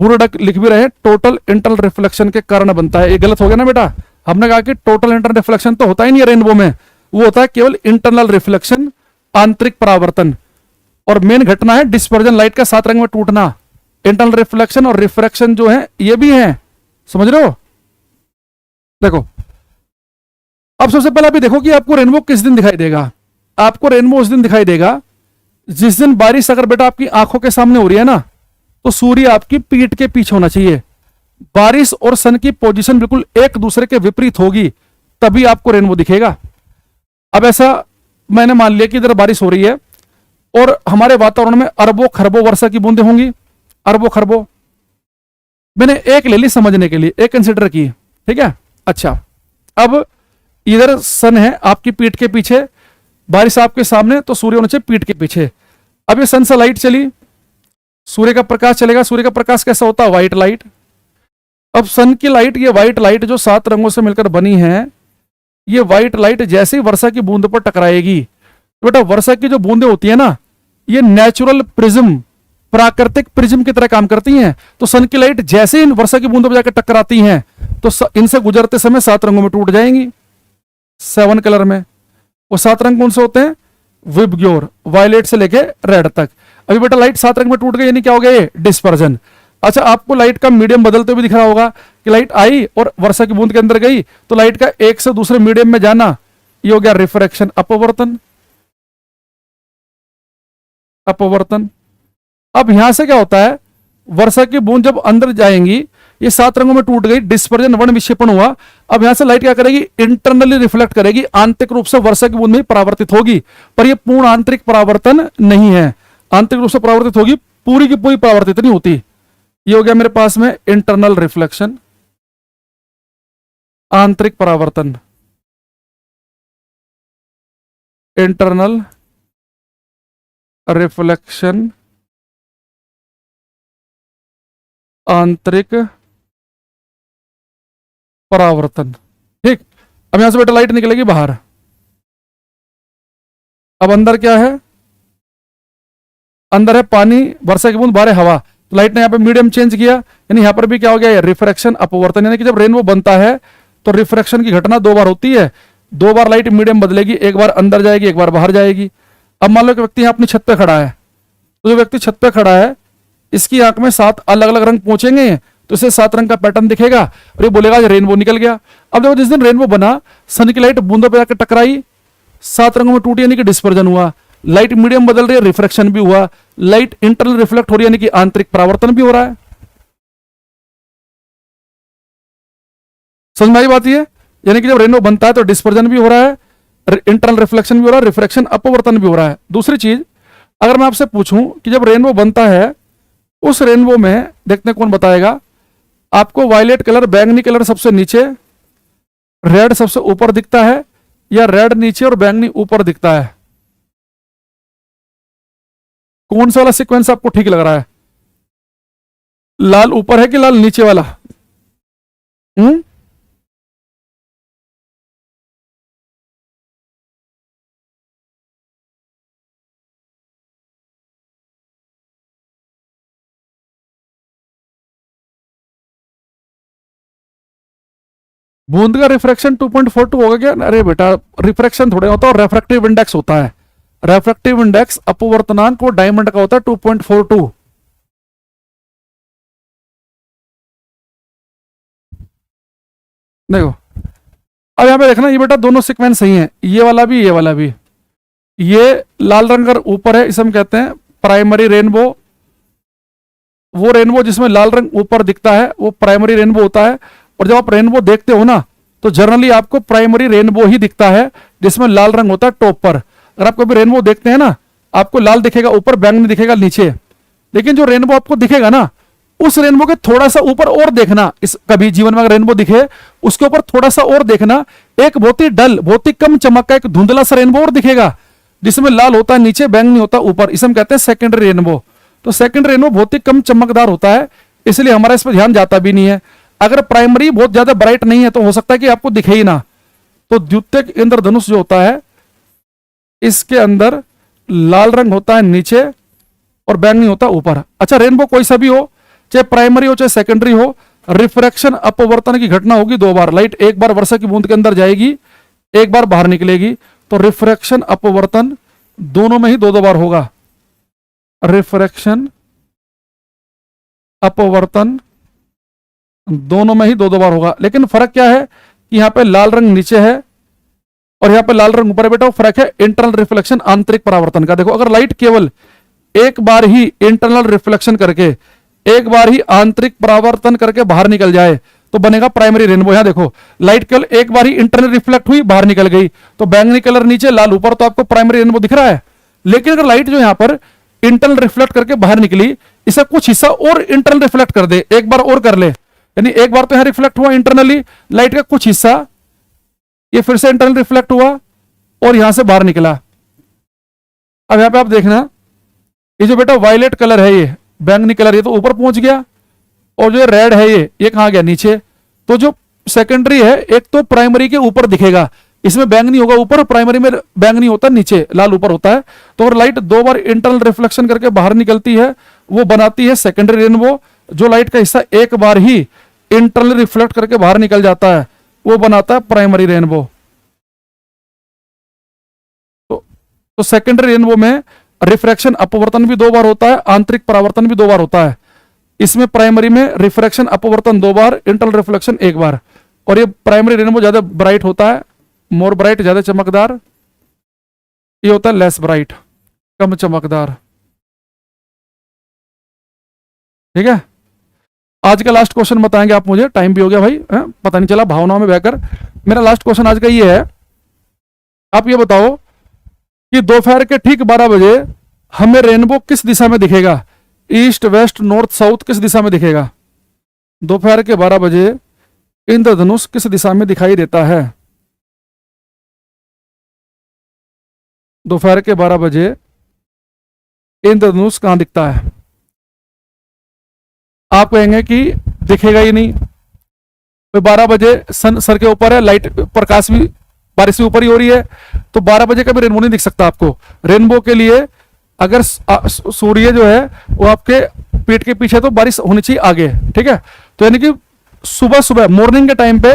बुरडक लिख भी रहे, टोटल इंटरनल रिफ्लेक्शन के कारण बनता है। ये गलत हो गया ना बेटा, हमने कहा कि टोटल इंटरनल रिफ्लेक्शन तो होता ही नहीं है रेनबो में, वो होता है केवल इंटरनल रिफ्लेक्शन, आंतरिक परावर्तन। और मेन घटना है डिस्पर्जन, लाइट का 7 रंग में टूटना। इंटरनल रिफ्लेक्शन और रिफ्रैक्शन जो है ये भी है, समझ रहे हो। देखो अब सबसे पहले अभी देखो कि आपको रेनबो किस दिन दिखाई देगा। आपको रेनबो उस दिन दिखाई देगा जिस दिन बारिश अगर बेटा आपकी आंखों के सामने हो रही है ना, तो सूर्य आपकी पीठ के पीछे होना चाहिए। बारिश और सन की पोजीशन बिल्कुल एक दूसरे के विपरीत होगी, तभी आपको रेनबो दिखेगा। अब ऐसा मैंने मान लिया कि इधर बारिश हो रही है और हमारे वातावरण में अरबों खरबों वर्षा की बूंदें होंगी, अरबों खरबों। मैंने एक ले ली समझने के लिए, एक कंसिडर की, ठीक है। अच्छा अब इधर सन है आपकी पीठ के पीछे, बारिश आपके सामने, तो सूर्य होना चाहिए पीठ के पीछे। अब ये सन से लाइट चली, सूर्य का प्रकाश चलेगा। सूर्य का प्रकाश कैसा होता है, व्हाइट लाइट। अब सन की लाइट, ये व्हाइट लाइट जो 7 रंगों से मिलकर बनी है, ये व्हाइट लाइट जैसे ही वर्षा की बूंद पर टकराएगी, तो बेटा वर्षा की जो बूंदें होती है ना, ये नेचुरल प्रिज्म, प्राकृतिक प्रिज्म की तरह काम करती हैं। तो सन की लाइट जैसे ही वर्षा की बूंदों पर जाकर टकराती हैं तो इनसे गुजरते समय 7 रंगों में टूट जाएंगी, 7 कलर में। वो 7 रंग कौन से होते हैं, विबग्योर, वायलेट से लेके रेड तक। अभी बेटा लाइट 7 रंग में टूट गई, यानी क्या हो गया, ये डिस्पर्जन। अच्छा आपको लाइट का मीडियम बदलते हुए दिख रहा होगा कि लाइट आई और वर्षा की बूंद के अंदर गई, तो लाइट का एक से दूसरे मीडियम में जाना, ये हो गया रिफ्रैक्शन, अपवर्तन। अपवर्तन। अब यहां से क्या होता है, वर्षा की बूंद जब अंदर जाएंगी, ये 7 रंगों में टूट गई, डिस्पर्जन, वर्ण विक्षेपण हुआ। अब यहां से लाइट क्या करेगी, इंटरनली रिफ्लेक्ट करेगी, आंतरिक रूप से वर्षा की बूंद में परावर्तित होगी। पर यह पूर्ण आंतरिक परावर्तन नहीं है, आंतरिक रूप से परावर्तित होगी, पूरी की पूरी परावर्तित नहीं होती। ये हो गया मेरे पास में इंटरनल रिफ्लेक्शन, आंतरिक परावर्तन, इंटरनल रिफ्लेक्शन, आंतरिक परावर्तन। ठीक, अब यहां से बेटा लाइट निकलेगी बाहर। अब अंदर क्या है, अंदर है पानी, वर्षा की बूंद, बाहर है हवा। तो लाइट ने यहाँ पे मीडियम चेंज किया, यानी यहाँ पर भी क्या हो गया, रिफ्रैक्शन अपवर्तन। यानी कि जब रेनबो बनता है तो रिफ्रैक्शन की घटना दो बार होती है, दो बार लाइट मीडियम बदलेगी, एक बार अंदर जाएगी, एक बार बाहर जाएगी। अब मान लो कि व्यक्ति यहाँ अपनी छत पे खड़ा है, तो जो व्यक्ति छत पे खड़ा है इसकी आंख में 7 अलग अलग रंग पहुंचेंगे, तो इसे 7 रंग का पैटर्न दिखेगा और ये बोलेगा रेनबो निकल गया। अब देखो जिस दिन रेनबो बना, सन की लाइट बूंदों पे जाकर टकराई, 7 रंगों में टूटी, यानी कि डिस्पर्जन हुआ। लाइट मीडियम बदल रही है, रिफ्रैक्शन भी हुआ। लाइट इंटरनल रिफ्लेक्ट हो रही है, यानी कि आंतरिक परावर्तन भी हो रहा है। समझ में आई बात ये? यानी कि जब रेनबो बनता है तो डिस्पर्जन भी हो रहा है, इंटरनल रिफ्लेक्शन भी हो रहा है, रिफ्रैक्शन अपवर्तन भी हो रहा है। दूसरी चीज, अगर मैं आपसे पूछूं कि जब रेनबो बनता है, उस रेनबो में देखते हैं कौन बताएगा, आपको वायलेट कलर, बैंगनी कलर सबसे नीचे, रेड सबसे ऊपर दिखता है, या रेड नीचे और बैंगनी ऊपर दिखता है? कौन सा वाला सीक्वेंस आपको ठीक लग रहा है? लाल ऊपर है कि लाल नीचे वाला? हम्म, बूंद का रिफ्रैक्शन 2.42 होगा क्या? अरे बेटा, रिफ्रैक्शन थोड़े होता है, और रेफ्रैक्टिव इंडेक्स होता है। रेफ्रैक्टिव इंडेक्स अपवर्तनांक वो डायमंड का होता है 2.42। देखो, अब यहां पे देखना, ये बेटा दोनों सीक्वेंस सही है, ये वाला भी, ये वाला भी। ये लाल रंग अगर ऊपर है, इसे हम कहते हैं प्राइमरी रेनबो। वो रेनबो जिसमें लाल रंग ऊपर दिखता है वो प्राइमरी रेनबो होता है। और जब आप रेनबो देखते हो ना, तो जनरली आपको प्राइमरी रेनबो ही दिखता है जिसमें लाल रंग होता है टॉप पर। अगर आप कभी रेनबो देखते हैं ना, आपको लाल दिखेगा ऊपर, बैंगनी दिखेगा नीचे। लेकिन जो रेनबो आपको दिखेगा ना, उस रेनबो के थोड़ा सा ऊपर और देखना, इस कभी जीवन में अगर रेनबो दिखे, उसके ऊपर थोड़ा सा और देखना, एक बहुत ही डल, बहुत ही कम चमक का एक धुंधला सा रेनबो और दिखेगा, जिसमें लाल होता है नीचे, बैंगनी होता है ऊपर। इसे हम कहते हैं सेकेंडरी रेनबो। तो सेकेंडरी रेनबो बहुत ही कम चमकदार होता है, इसलिए हमारा इस पर ध्यान जाता भी नहीं है। अगर प्राइमरी बहुत ज्यादा ब्राइट नहीं है तो हो सकता है कि आपको दिखे ही ना। तो द्वितीयक इंद्रधनुष जो होता है, इसके अंदर लाल रंग होता है नीचे और बैंगनी होता है ऊपर। अच्छा, रेनबो कोई सा भी हो, चाहे प्राइमरी हो चाहे सेकेंडरी हो, रिफ्रैक्शन अपवर्तन की घटना होगी दो बार। लाइट एक बार वर्षा की बूंद के अंदर जाएगी, एक बार बाहर निकलेगी। तो रिफ्रैक्शन अपवर्तन दोनों में ही दो दो बार होगा। रिफ्रैक्शन अपवर्तन दोनों में ही दो दो बार होगा। लेकिन फर्क क्या है कि यहां पे लाल रंग नीचे है और यहां पे लाल रंग ऊपर है बेटा। वो फर्क है इंटरनल रिफ्लेक्शन, आंतरिक परावर्तन का। देखो, अगर लाइट केवल एक बार ही इंटरनल रिफ्लेक्शन करके, एक बार ही आंतरिक परावर्तन करके बाहर निकल जाए तो बनेगा प्राइमरी रेनबो। यहां देखो, लाइट केवल एक बार ही इंटरनल रिफ्लेक्ट हुई, बाहर निकल गई, तो बैंगनी कलर नीचे, लाल ऊपर, तो आपको प्राइमरी रेनबो दिख रहा है। लेकिन अगर लाइट जो यहां पर इंटरनल रिफ्लेक्ट करके बाहर निकली, इसे कुछ हिस्सा और इंटरनल रिफ्लेक्ट कर दे, एक बार और कर ले, यानी एक बार तो यहां रिफ्लेक्ट हुआ इंटरनली, लाइट का कुछ हिस्सा ये फिर से इंटरनल रिफ्लेक्ट हुआ और यहां से बाहर निकला। अब यहां पे आप देखना, ये जो बेटा वायलेट कलर है, ये बैंगनी कलर, ये तो ऊपर पहुंच गया, और जो रेड है ये कहां गया, नीचे। तो जो सेकेंडरी है, एक तो प्राइमरी के ऊपर दिखेगा, इसमें बैंगनी होगा ऊपर, प्राइमरी में बैंगनी होता है नीचे, लाल ऊपर होता है। तो अगर लाइट दो बार इंटरनल रिफ्लेक्शन करके बाहर निकलती है, वो बनाती है सेकेंडरी रेनबो। जो लाइट का हिस्सा एक बार ही इंटरनल रिफ्लेक्ट करके बाहर निकल जाता है, वो बनाता है प्राइमरी रेनबो। तो सेकेंडरी रेनबो में रिफ्रैक्शन अपवर्तन भी दो बार होता है, आंतरिक परावर्तन भी दो बार होता है। इसमें प्राइमरी में रिफ्रैक्शन अपवर्तन दो बार, इंटरनल रिफ्लेक्शन एक बार। और ये प्राइमरी रेनबो ज्यादा ब्राइट होता है, मोर ब्राइट, ज्यादा चमकदार। ये होता है लेस ब्राइट, कम चमकदार। ठीक है, आज का लास्ट क्वेश्चन बताएंगे आप मुझे, टाइम भी हो गया भाई, पता नहीं चला भावनाओं में बहकर। मेरा लास्ट क्वेश्चन आज का ये है, आप ये बताओ कि दोपहर के ठीक 12 बजे हमें रेनबो किस दिशा में दिखेगा? ईस्ट, वेस्ट, नॉर्थ, साउथ, किस दिशा में दिखेगा? दोपहर के 12 बजे इंद्रधनुष किस दिशा में दिखाई देता है? दोपहर के 12 बजे इंद्रधनुष कहां दिखता है? आप कहेंगे कि दिखेगा ही नहीं, तो 12 बजे सन सर के ऊपर है, लाइट प्रकाश भी बारिश से ऊपर ही हो रही है, तो 12 बजे का भी रेनबो नहीं दिख सकता आपको। रेनबो के लिए अगर सूर्य जो है वो आपके पेट के पीछे, तो बारिश होनी चाहिए आगे, ठीक है। तो यानी कि सुबह सुबह मॉर्निंग के टाइम पे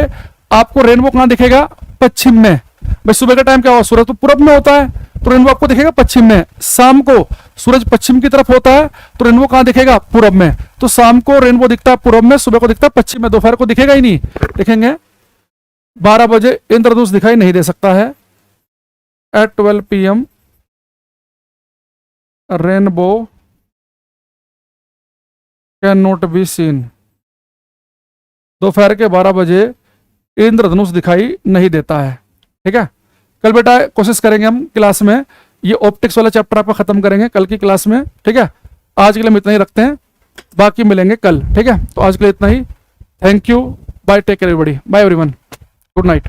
आपको रेनबो कहां दिखेगा? पश्चिम में। भाई सुबह का टाइम क्या होगा? सूरज तो पूरब में होता है, तो रेनबो आपको दिखेगा पश्चिम में। शाम को सूरज पश्चिम की तरफ होता है, तो रेनबो कहां दिखेगा? पूरब में। तो शाम को रेनबो दिखता है पूरब में, सुबह को दिखता है पश्चिम में, दोपहर को दिखेगा ही नहीं। देखेंगे 12 बजे इंद्रधनुष दिखाई नहीं दे सकता है। At 12 PM rainbow can not be seen. दोपहर के 12 बजे इंद्रधनुष दिखाई नहीं देता है, ठीक है। कल बेटा कोशिश करेंगे हम क्लास में ये ऑप्टिक्स वाला चैप्टर आपका खत्म करेंगे कल की क्लास में, ठीक है। आज के लिए हम इतना ही रखते हैं, बाकी मिलेंगे कल, ठीक है। तो आज के लिए इतना ही। Thank you, bye, take care everybody, bye everyone, good night.